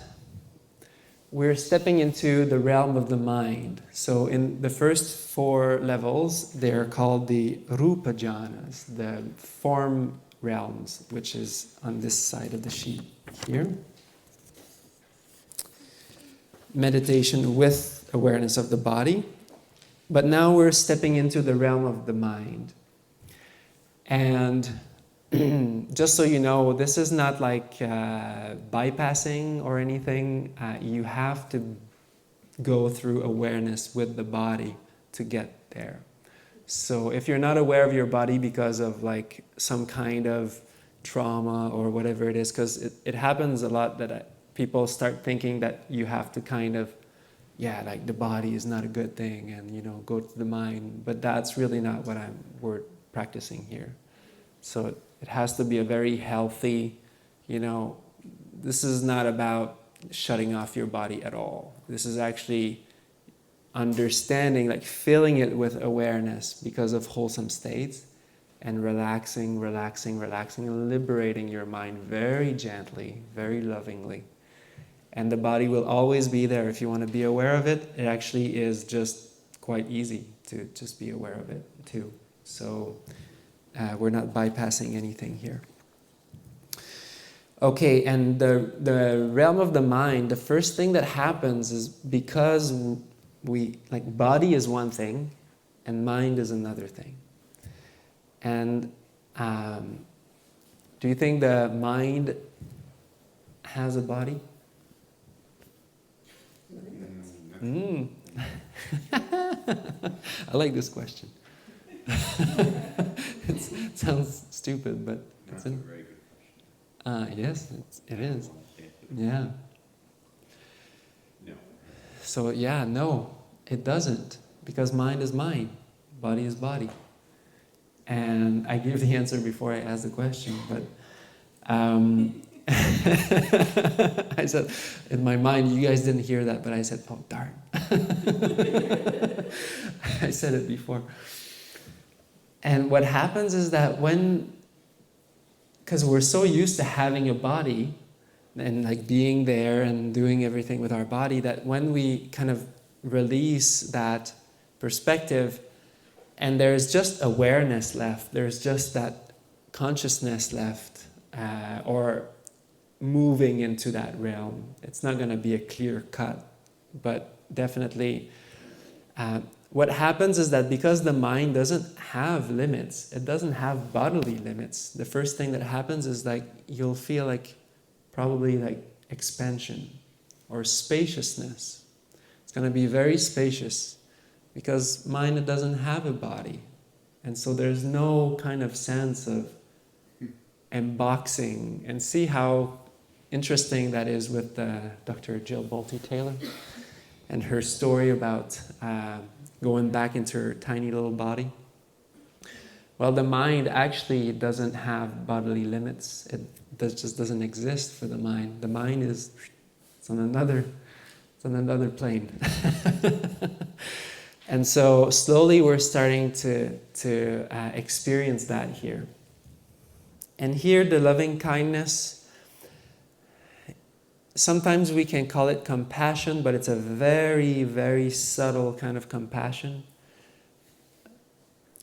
we're stepping into the realm of the mind. So in the first 4 levels, they're called the Rupa Jhanas, the form realms, which is on this side of the sheet here. Meditation with awareness of the body. But now we're stepping into the realm of the mind. And just so you know, this is not like bypassing or anything. You have to go through awareness with the body to get there. So if you're not aware of your body because of like some kind of trauma or whatever it is, because it happens a lot that people start thinking that you have to kind of, like the body is not a good thing and, go to the mind. But that's really not what we're practicing here. So it has to be a very healthy, this is not about shutting off your body at all. This is actually understanding, like filling it with awareness because of wholesome states and relaxing, and liberating your mind very gently, very lovingly. And the body will always be there if you want to be aware of it. It actually is just quite easy to just be aware of it too. So we're not bypassing anything here. Okay, and the realm of the mind, the first thing that happens is because body is one thing and mind is another thing. And do you think the mind has a body? I like this question. It sounds stupid, but That's a very good question. Yes, it is. Yeah. No. So no, it doesn't, because mind is mind, body is body. And I gave the answer before I asked the question, but I said, in my mind, you guys didn't hear that, but I said, oh, darn. I said it before. And what happens is that because we're so used to having a body and like being there and doing everything with our body, that when we kind of release that perspective and there's just awareness left, there's just that consciousness left, or moving into that realm. It's not going to be a clear cut, but definitely what happens is that because the mind doesn't have limits, it doesn't have bodily limits, the first thing that happens is like you'll feel like probably like expansion or spaciousness. It's going to be very spacious because mind, it doesn't have a body. And so there's no kind of sense of emboxing. And see how interesting that is with Dr. Jill Bolte Taylor and her story about going back into her tiny little body. Well, the mind actually doesn't have bodily limits. It just doesn't exist for the mind. The mind it's on another plane. And so slowly we're starting to experience that here. And here the loving kindness, sometimes we can call it compassion, but it's a very, very subtle kind of compassion.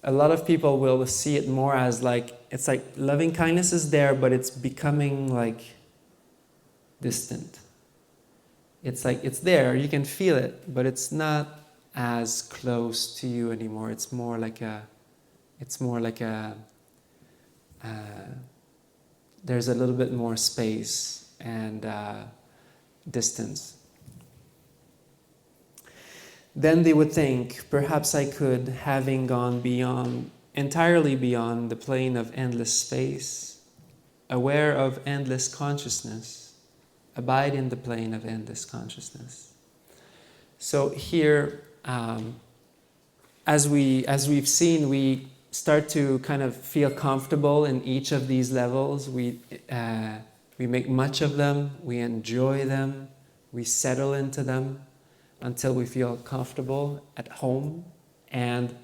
A lot of people will see it more as like, it's like loving kindness is there, but it's becoming like distant. It's like, it's there, you can feel it, but it's not as close to you anymore. It's more like there's a little bit more space and distance. Then they would think, perhaps I could, having gone entirely beyond the plane of endless space, aware of endless consciousness, abide in the plane of endless consciousness. So here, as we've seen, we start to kind of feel comfortable in each of these levels. We make much of them, we enjoy them, we settle into them until we feel comfortable at home. And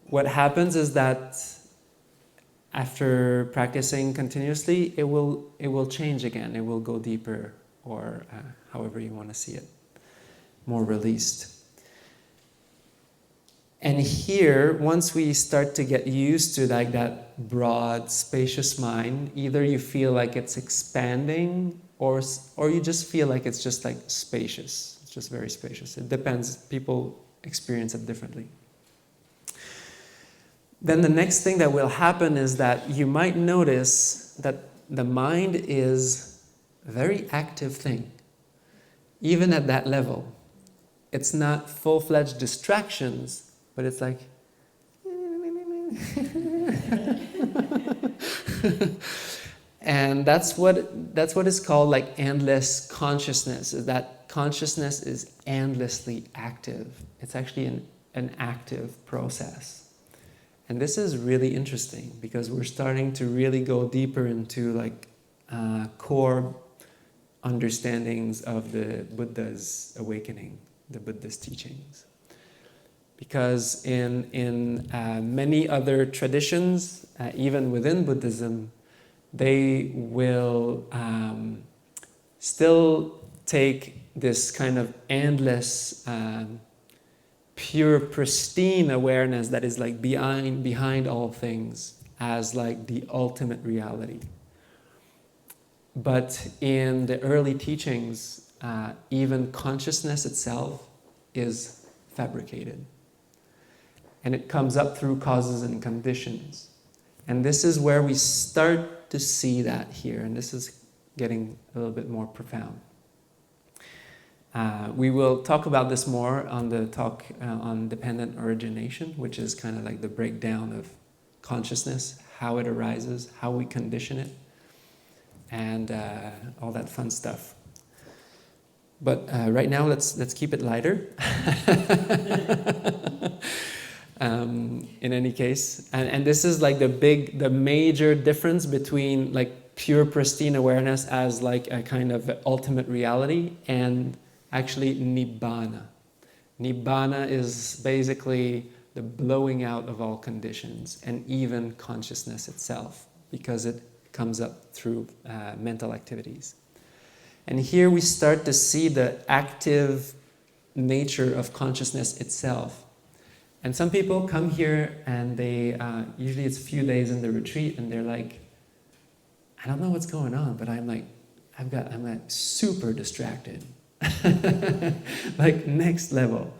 what happens is that after practicing continuously, it will change again. It will go deeper, or however you want to see it, more released. And here, once we start to get used to like that broad, spacious mind, either you feel like it's expanding, or you just feel like it's just like spacious. It's just very spacious. It depends. People experience it differently. Then the next thing that will happen is that you might notice that the mind is a very active thing, even at that level. It's not full-fledged distractions, but it's like and that's what is called like endless consciousness, is that consciousness is endlessly active. It's actually an active process. And this is really interesting because we're starting to really go deeper into like core understandings of the Buddha's awakening, the Buddhist teachings. Because in many other traditions, even within Buddhism, they will still take this kind of endless, pure, pristine awareness that is like behind all things as like the ultimate reality. But in the early teachings, even consciousness itself is fabricated. And it comes up through causes and conditions. And this is where we start to see that here, and this is getting a little bit more profound. We will talk about this more on the talk on dependent origination, which is kind of like the breakdown of consciousness, how it arises, how we condition it, and all that fun stuff. But right now, let's keep it lighter. In any case, and this is like the major difference between like pure pristine awareness as like a kind of ultimate reality and actually nibbana. Nibbana is basically the blowing out of all conditions and even consciousness itself, because it comes up through mental activities. And here we start to see the active nature of consciousness itself. And some people come here and they, usually it's a few days in the retreat, and they're like, I don't know what's going on, but I'm like super distracted. Like next level.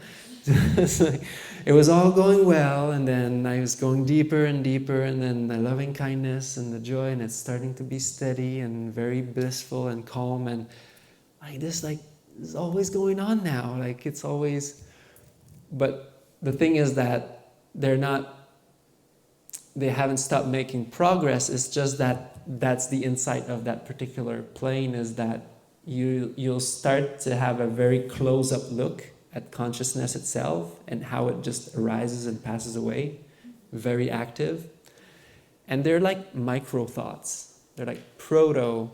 It was all going well, and then I was going deeper and deeper, and then the loving kindness and the joy, and it's starting to be steady and very blissful and calm, and this is always going on now. Like it's always, but the thing is that they haven't stopped making progress. It's just that that's the insight of that particular plane, is that you'll start to have a very close-up look at consciousness itself and how it just arises and passes away, very active. And they're like micro thoughts. They're like proto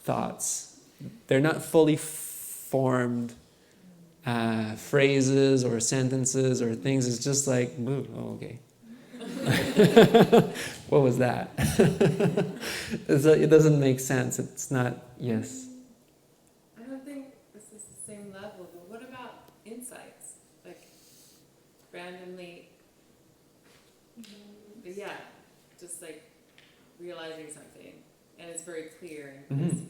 thoughts. They're not fully formed phrases or sentences or things. It's just like, oh, okay. What was that? It doesn't make sense. It's not, yes. I don't think this is the same level, but what about insights? Like randomly, but yeah, just like realizing something, and it's very clear. And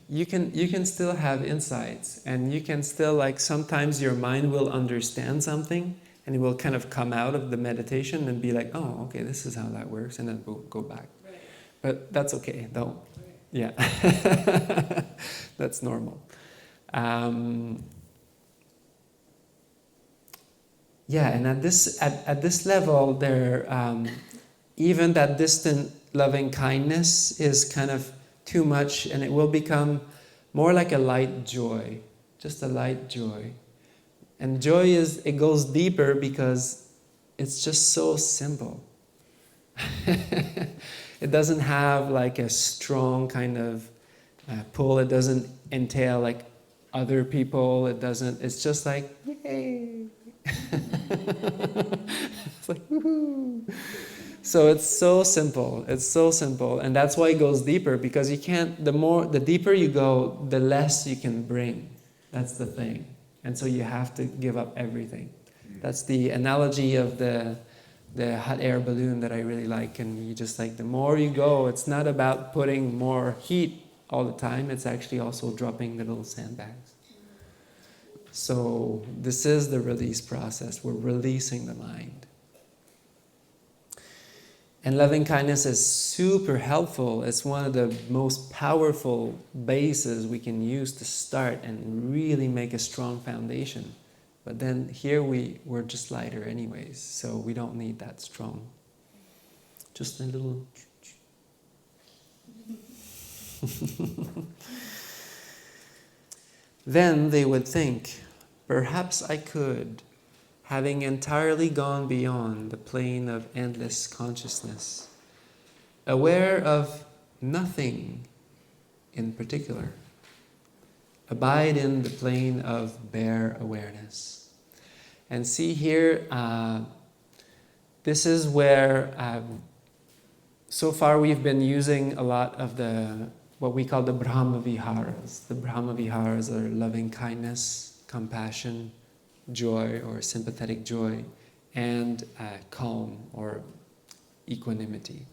You can still have insights, and you can still, like, sometimes your mind will understand something and it will kind of come out of the meditation and be like, oh, okay, this is how that works, and then we'll go back. Right. But that's okay, though. Right. Yeah. That's normal. Yeah, and at this level, there even that distant loving kindness is kind of too much, and it will become more like a light joy, just a light joy. And joy it goes deeper because it's just so simple. It doesn't have like a strong kind of pull. It doesn't entail like other people. It doesn't. It's just like yay. It's like woohoo. So it's so simple. It's so simple, and that's why it goes deeper, because you can't. The deeper you go, the less you can bring. That's the thing, and so you have to give up everything. That's the analogy of the hot air balloon that I really like. And you just like, the more you go, it's not about putting more heat all the time. It's actually also dropping the little sandbags. So this is the release process. We're releasing the mind. And loving kindness is super helpful. It's one of the most powerful bases we can use to start and really make a strong foundation. But then here we're just lighter anyways, so we don't need that strong. Just a little... Then they would think, perhaps I could, having entirely gone beyond the plane of endless consciousness, aware of nothing in particular, abide in the plane of bare awareness. And see here, this is where so far we've been using a lot of what we call the Brahma Viharas. The Brahma Viharas are loving kindness, compassion, joy or sympathetic joy, and calm or equanimity.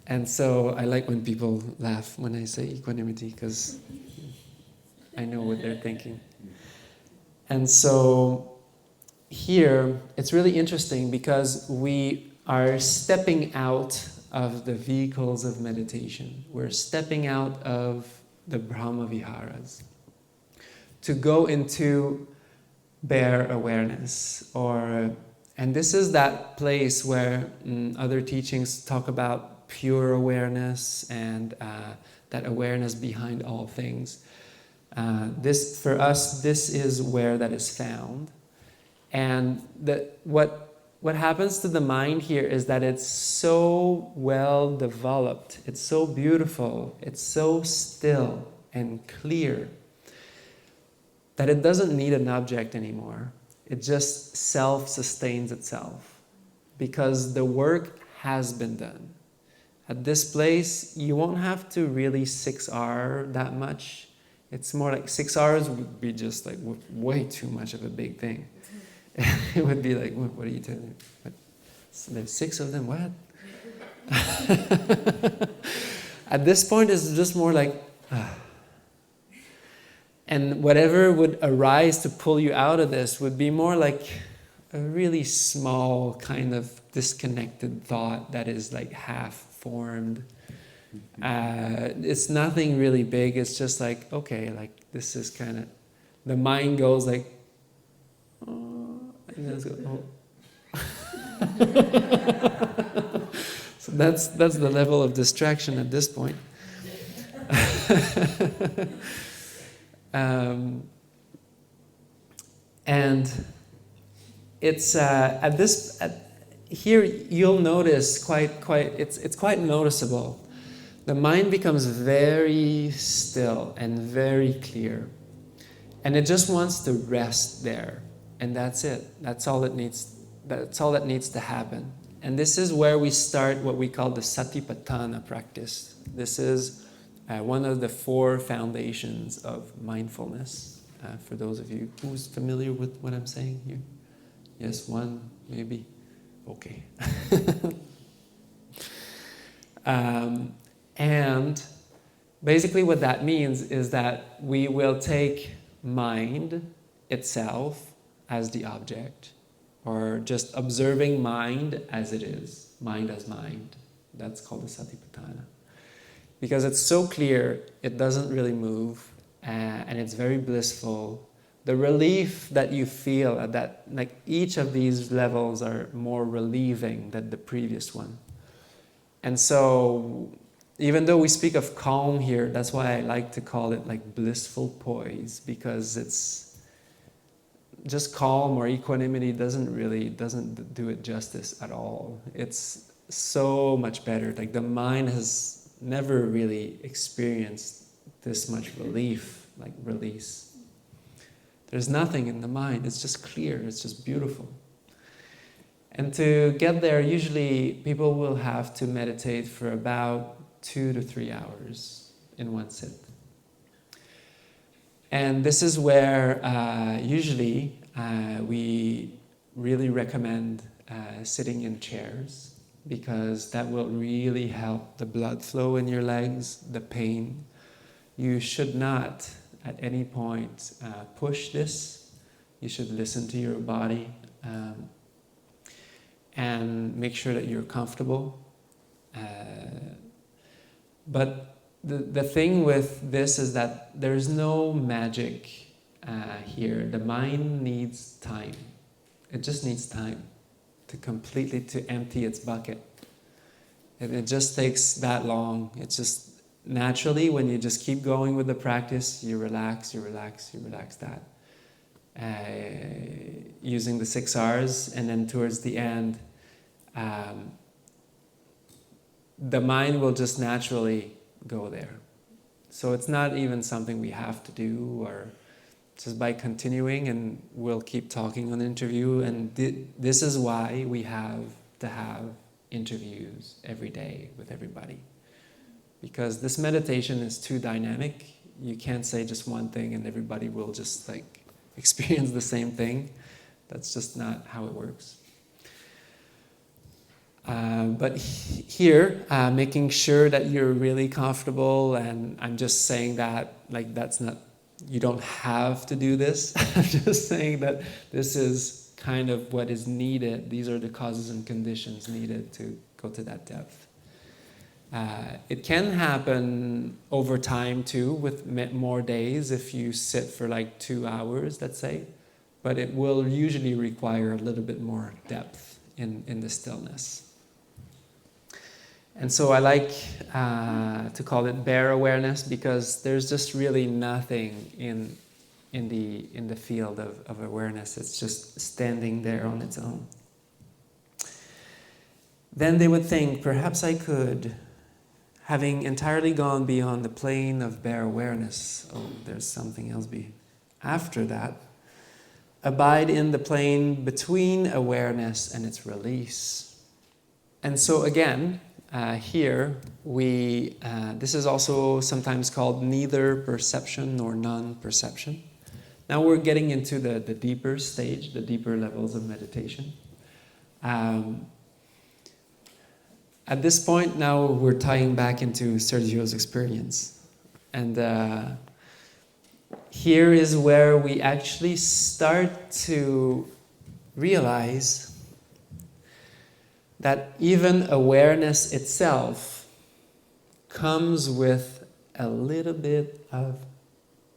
And so I like when people laugh when I say equanimity, because I know what they're thinking. And so here, it's really interesting because we are stepping out of the vehicles of meditation. We're stepping out of the Brahma Viharas to go into bare awareness. And this is that place where other teachings talk about pure awareness and that awareness behind all things. For us, this is where that is found. And what happens to the mind here is that it's so well developed, it's so beautiful, it's so still and clear that it doesn't need an object anymore. It just self-sustains itself because the work has been done. At this place, you won't have to really 6R that much. It's more like 6 hours would be just like way too much of a big thing. It would be like, what are you telling me? What? So there's 6 of them, what? At this point, it's just more like, And whatever would arise to pull you out of this would be more like a really small kind of disconnected thought that is like half formed. It's nothing really big. It's just like, okay, like this is kind of, the mind goes like, oh, and then it's go, oh. So that's the level of distraction at this point. And it's here you'll notice it's quite noticeable. The mind becomes very still and very clear, and it just wants to rest there, and that's it. That's all it needs. That's all that needs to happen. And this is where we start what we call the Satipatthana practice. This is one of the 4 foundations of mindfulness. For those of you who's familiar with what I'm saying here. Yes, 1, maybe. Okay. And basically what that means is that we will take mind itself as the object, or just observing mind as it is, mind as mind. That's called the Satipatthana. Because it's so clear, it doesn't really move, and it's very blissful. The relief that you feel at that, like each of these levels are more relieving than the previous one. And so, even though we speak of calm here, that's why I like to call it like blissful poise, because it's just calm or equanimity doesn't do it justice at all. It's so much better. Like the mind has never really experienced this much relief, like release. There's nothing in the mind, it's just clear, it's just beautiful. And to get there, usually people will have to meditate for about 2 to 3 hours in one sit. And this is where usually we really recommend sitting in chairs, because that will really help the blood flow in your legs, the pain. You should not at any point push this. You should listen to your body and make sure that you're comfortable. But the thing with this is that there's no magic here. The mind needs time. It just needs time to empty its bucket. And it just takes that long. It's just naturally, when you just keep going with the practice, you relax that. Using the 6 R's, and then towards the end, the mind will just naturally go there. So it's not even something we have to do, or just by continuing, and we'll keep talking on the interview. And this is why we have to have interviews every day with everybody. Because this meditation is too dynamic. You can't say just one thing and everybody will just like experience the same thing. That's just not how it works. But here, making sure that you're really comfortable, and I'm just saying that, like, that's not, you don't have to do this. I'm just saying that this is kind of what is needed. These are the causes and conditions needed to go to that depth. It can happen over time too, with more days, if you sit for like 2 hours, let's say. But it will usually require a little bit more depth in the stillness. And so I like to call it bare awareness, because there's just really nothing in the field of awareness. It's just standing there on its own. Then they would think, perhaps I could, having entirely gone beyond the plane of bare awareness, oh, there's something else after that, abide in the plane between awareness and its release. And so again, here, this is also sometimes called neither perception nor non-perception. Now we're getting into the deeper stage, the deeper levels of meditation. At this point, now we're tying back into Sergio's experience. And here is where we actually start to realize that even awareness itself comes with a little bit of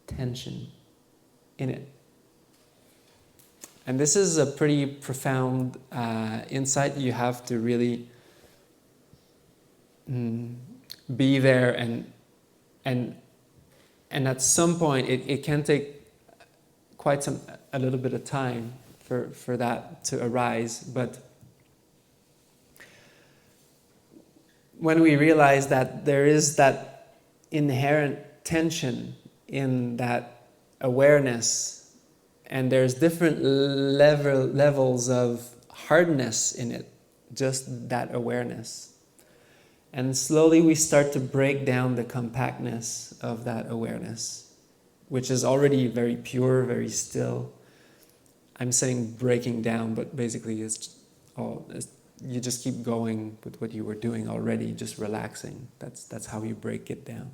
tension in it. And this is a pretty profound insight. You have to really be there, and at some point it can take a little bit of time for that to arise. But when we realize that there is that inherent tension in that awareness, and there's different levels of hardness in it, just that awareness. And slowly we start to break down the compactness of that awareness, which is already very pure, very still. I'm saying breaking down, but basically you just keep going with what you were doing already, just relaxing. That's how you break it down.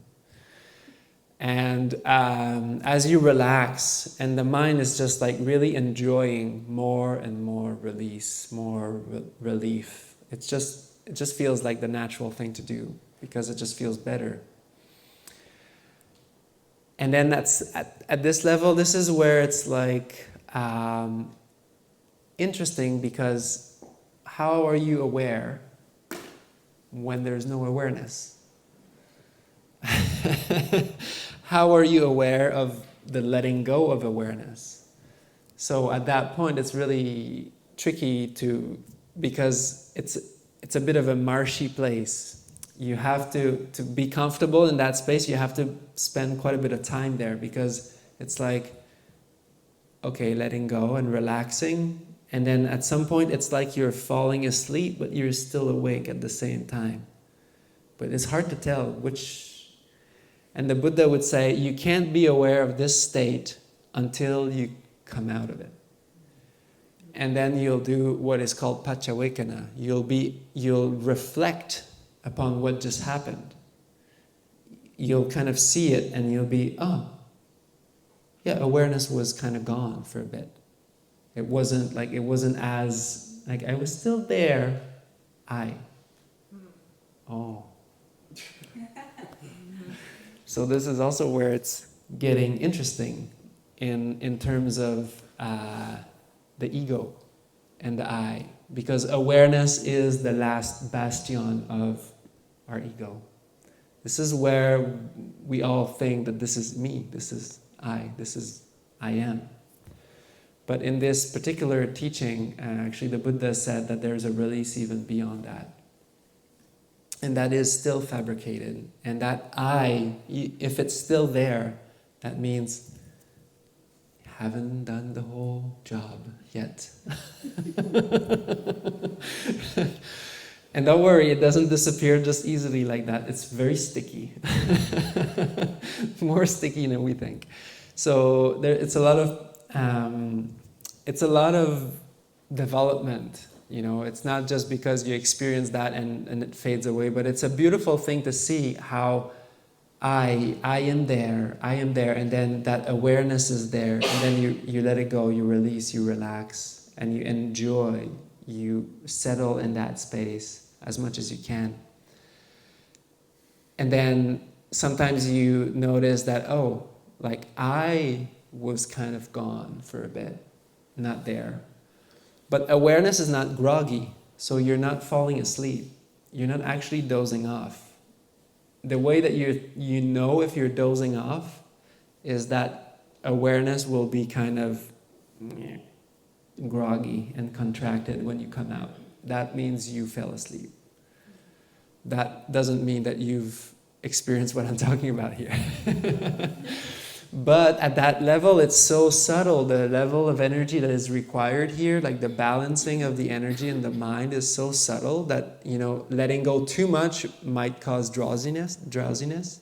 And as you relax, and the mind is just like really enjoying more and more release, more relief. It just feels like the natural thing to do, because it just feels better. And then that's at this level, this is where it's like interesting, because how are you aware when there's no awareness? How are you aware of the letting go of awareness? So at that point, it's really tricky because it's a bit of a marshy place. you have to be comfortable in that space, you have to spend quite a bit of time there, because it's like, okay, letting go and relaxing, and then at some point it's like you're falling asleep, but you're still awake at the same time. But it's hard to tell which. And the Buddha would say, you can't be aware of this state until you come out of it. And then you'll do what is called paccavekkhana. You'll reflect upon what just happened. You'll kind of see it and you'll be, oh, yeah, awareness was kind of gone for a bit. It wasn't as, like I was still there, oh. So this is also where it's getting interesting in terms of the ego and the I, because awareness is the last bastion of our ego. This is where we all think that this is me, this is I am. But in this particular teaching, actually the Buddha said that there's a release even beyond that. And that is still fabricated. And that I, if it's still there, that means haven't done the whole job yet. And don't worry, it doesn't disappear just easily like that. It's very sticky. More sticky than we think. So it's a lot of development. You know, it's not just because you experience that and it fades away, but it's a beautiful thing to see how I am there, and then that awareness is there, and then you let it go, you release, you relax, and you enjoy, you settle in that space as much as you can. And then sometimes you notice that, oh, like I was kind of gone for a bit, not there. But awareness is not groggy, so you're not falling asleep. You're not actually dozing off. The way that you know if you're dozing off is that awareness will be kind of groggy and contracted when you come out. That means you fell asleep. That doesn't mean that you've experienced what I'm talking about here. But at that level, it's so subtle, the level of energy that is required here, like the balancing of the energy and the mind is so subtle that, you know, letting go too much might cause drowsiness,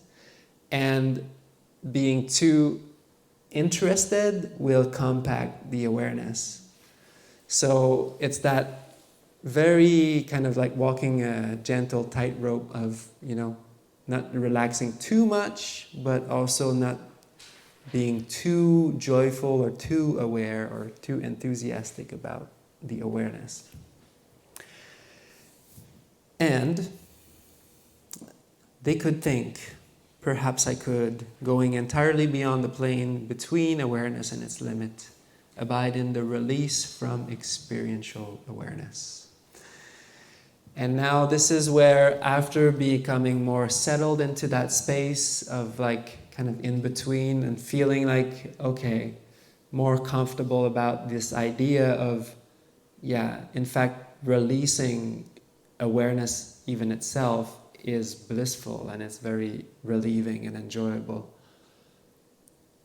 and being too interested will compact the awareness. So it's that very kind of like walking a gentle tightrope of, you know, not relaxing too much, but also not being too joyful or too aware or too enthusiastic about the awareness. And they could think, perhaps I could, going entirely beyond the plane between awareness and its limit, abide in the release from experiential awareness. And now this is where, after becoming more settled into that space of like kind of in between and feeling like, okay, more comfortable about this idea of, in fact, releasing awareness even itself is blissful and it's very relieving and enjoyable.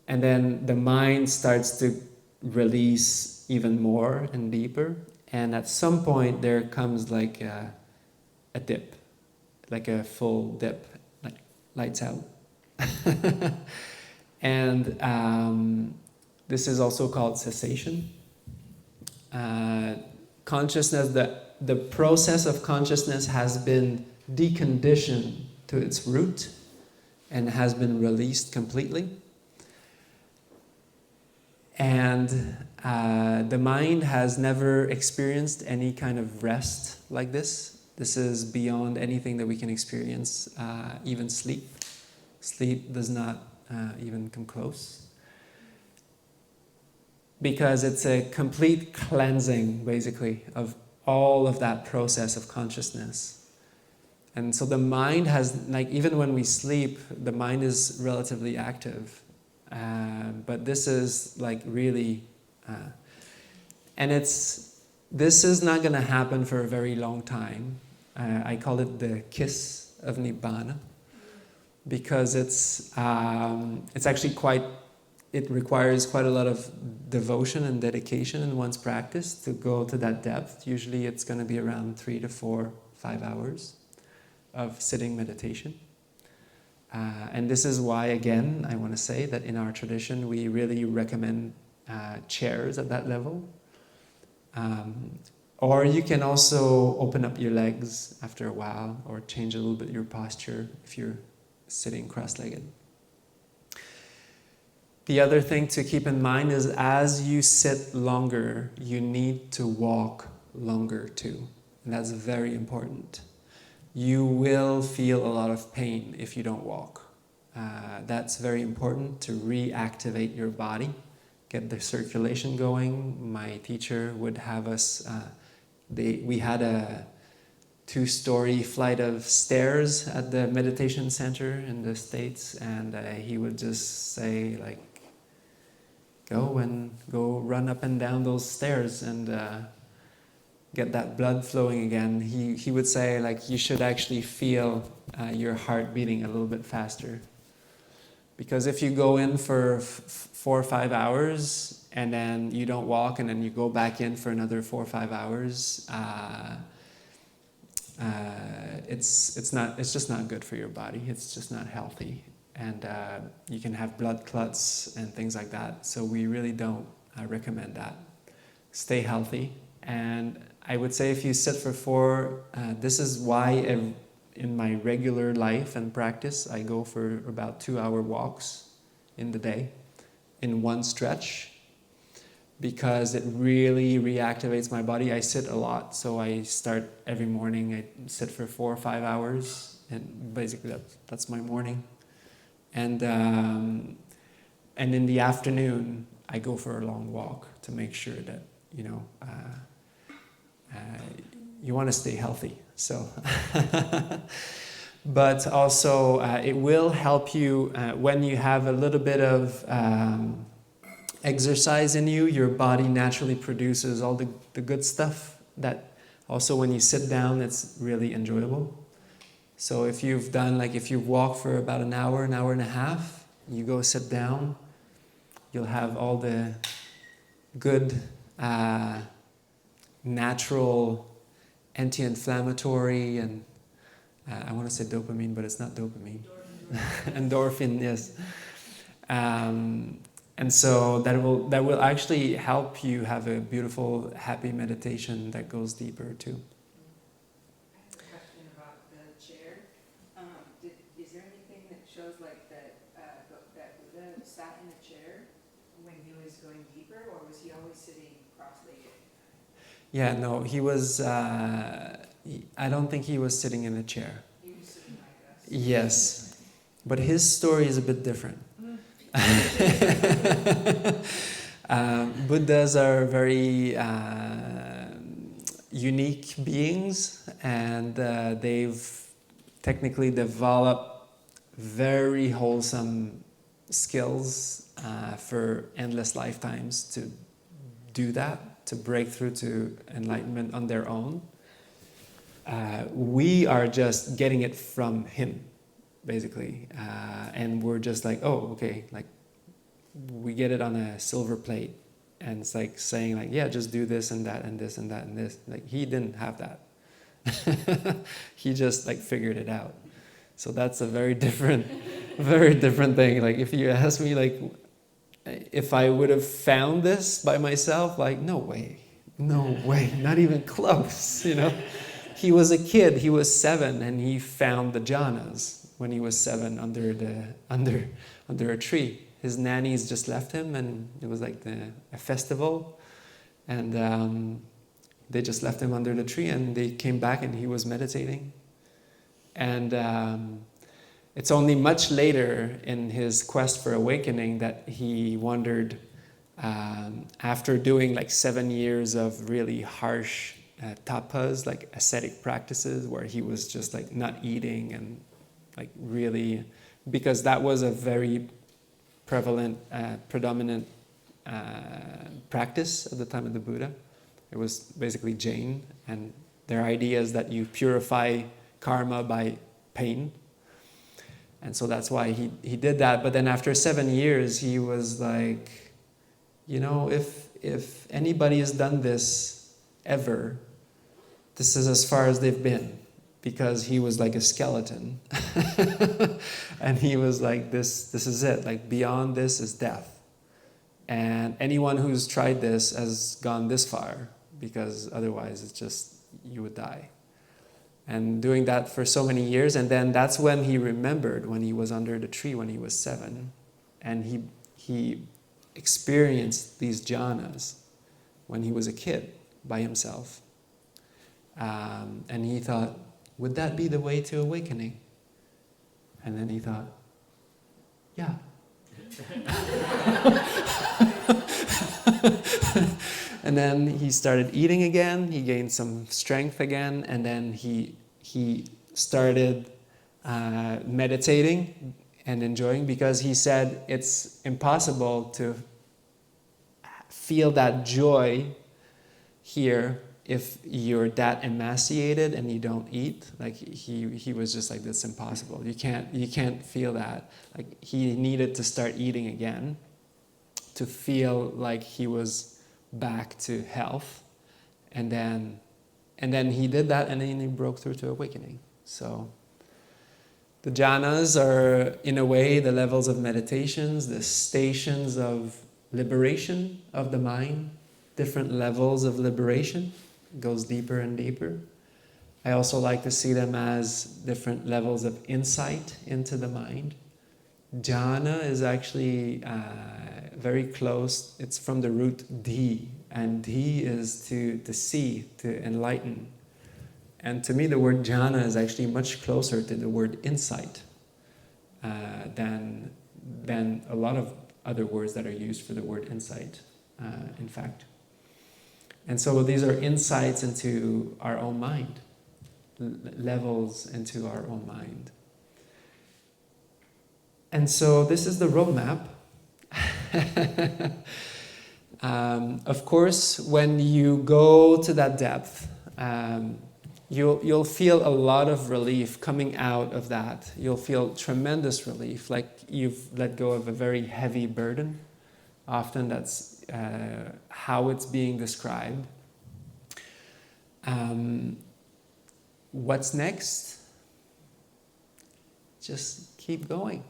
And then the mind starts to release even more and deeper. And at some point there comes like a dip, like a full dip, like lights out. And this is also called cessation. Consciousness, the process of consciousness has been deconditioned to its root and has been released completely. And the mind has never experienced any kind of rest like this. This is beyond anything that we can experience, even sleep. Sleep does not even come close. Because it's a complete cleansing, basically, of all of that process of consciousness. And so the mind has, like, even when we sleep, the mind is relatively active. But this is like really, and this is not going to happen for a very long time. I call it the kiss of Nibbana, because it's actually it requires quite a lot of devotion and dedication in one's practice to go to that depth. Usually it's going to be around 3 to 4, 5 hours of sitting meditation. And this is why, again, I want to say that in our tradition we really recommend chairs at that level. Or you can also open up your legs after a while, or change a little bit your posture if you're sitting cross-legged. The other thing to keep in mind is as you sit longer, you need to walk longer too. And that's very important. You will feel a lot of pain if you don't walk. That's very important to reactivate your body, get the circulation going. My teacher would have us, we had a 2-story flight of stairs at the meditation center in the States, and he would just say, like, go run up and down those stairs and get that blood flowing again. He would say, like, you should actually feel your heart beating a little bit faster. Because if you go in for 4 or 5 hours and then you don't walk and then you go back in for another 4 or 5 hours, it's just not good for your body. It's just not healthy. And you can have blood clots and things like that. So we really don't recommend that. Stay healthy. And I would say if you sit for 4, this is why in my regular life and practice, I go for about 2-hour walks in the day in one stretch, because it really reactivates my body. I sit a lot, so I start every morning, I sit for 4 or 5 hours, and basically that's my morning. And in the afternoon, I go for a long walk to make sure that, you want to stay healthy. So, but also it will help you when you have a little bit of exercise in you. Your body naturally produces all the good stuff that also when you sit down, it's really enjoyable. So if you've walked for about an hour and a half, you go sit down, you'll have all the good natural anti-inflammatory and I want to say dopamine, but it's not dopamine. Endorphin, yes. And so that will actually help you have a beautiful, happy meditation that goes deeper too. I have a question about the chair. Is there anything that shows like that Buddha sat in a chair when he was going deeper, or was he always sitting cross-legged? Yeah, no, he was. I don't think he was sitting in a chair. He was sitting like us. Yes, but his story is a bit different. Buddhas are very unique beings, and they've technically developed very wholesome skills for endless lifetimes to do that, to break through to enlightenment on their own. We are just getting it from him, basically, and we're just like, oh, okay, like we get it on a silver plate, and it's like saying like, yeah, just do this and that and this and that and this. Like he didn't have that. He just like figured it out. So that's a very different thing. Like if you ask me like, if I would have found this by myself, like no way, not even close, He was a kid, he was 7, and he found the Jhānas when he was 7 under a tree. His nannies just left him, and it was like a festival, and they just left him under the tree, and they came back and he was meditating. And it's only much later in his quest for awakening that he wondered, after doing like 7 years of really harsh tapas, like ascetic practices, where he was just like not eating and like really, because that was a very predominant practice at the time of the Buddha. It was basically Jain, and their idea is that you purify karma by pain. And so that's why he did that. But then after 7 years, he was like, if anybody has done this ever, this is as far as they've been. Because he was like a skeleton. And he was like, this is it. Like beyond this is death. And anyone who's tried this has gone this far. Because otherwise it's just, you would die. And doing that for so many years, and then that's when he remembered when he was under the tree when he was 7, and he experienced these jhanas when he was a kid by himself. And he thought, would that be the way to awakening? And then he thought, yeah. And then he started eating again, he gained some strength again, and then he started meditating and enjoying, because he said it's impossible to feel that joy here if you're that emaciated and you don't eat. Like he was just like, that's impossible. You can't feel that. Like he needed to start eating again to feel like he was back to health, and then he did that, and then he broke through to awakening. So the jhanas are, in a way, the levels of meditations, the stations of liberation of the mind, different levels of liberation. It goes deeper and deeper. I also like to see them as different levels of insight into the mind. Jhana is actually very close. It's from the root dhi, and dhi is to see, to enlighten. And to me, the word jhana is actually much closer to the word insight than a lot of other words that are used for the word insight, in fact. And so these are insights into our own mind, levels into our own mind. And so this is the roadmap. Of course, when you go to that depth, you'll feel a lot of relief coming out of that. You'll feel tremendous relief, like you've let go of a very heavy burden. Often that's how it's being described. What's next? Just keep going.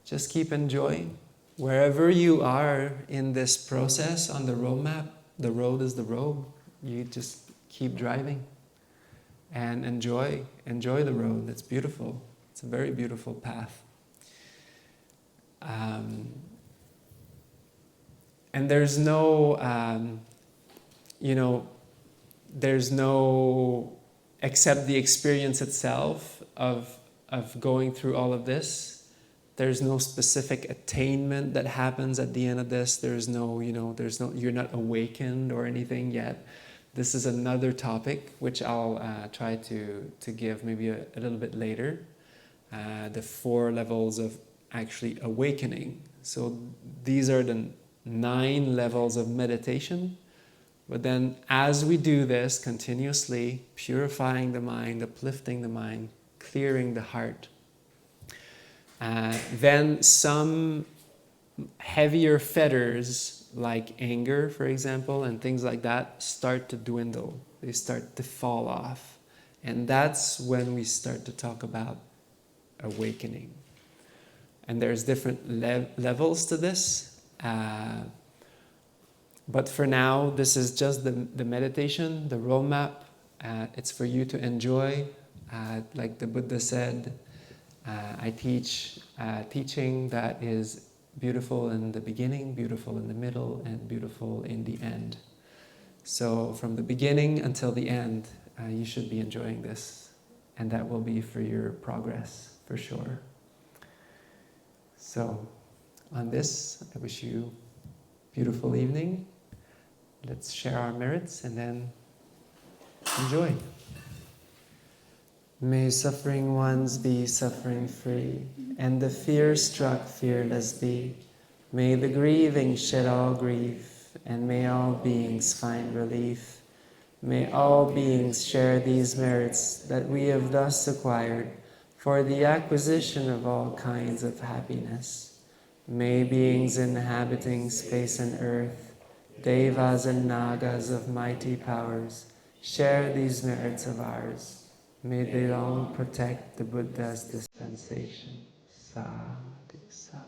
Just keep enjoying. Wherever you are in this process on the roadmap, the road is the road. You just keep driving and enjoy the road. It's beautiful. It's a very beautiful path. And there's no, except the experience itself of going through all of this. There's no specific attainment that happens at the end of this. You're not awakened or anything yet. This is another topic which I'll try to give maybe a little bit later. The 4 levels of actually awakening. So these are the 9 levels of meditation. But then as we do this continuously, purifying the mind, uplifting the mind, clearing the heart, then some heavier fetters like anger, for example, and things like that start to dwindle. They start to fall off. And that's when we start to talk about awakening. And there's different levels to this. But for now, this is just the meditation, the roadmap. It's for you to enjoy. Like the Buddha said, I teach teaching that is beautiful in the beginning, beautiful in the middle, and beautiful in the end. So from the beginning until the end, you should be enjoying this. And that will be for your progress, for sure. So on this, I wish you a beautiful evening. Let's share our merits and then enjoy. May suffering ones be suffering free, and the fear-struck fearless be. May the grieving shed all grief, and may all beings find relief. May all beings share these merits that we have thus acquired, for the acquisition of all kinds of happiness. May beings inhabiting space and earth, devas and nagas of mighty powers, share these merits of ours. May they long protect the Buddha's dispensation. Sadhu, sadhu.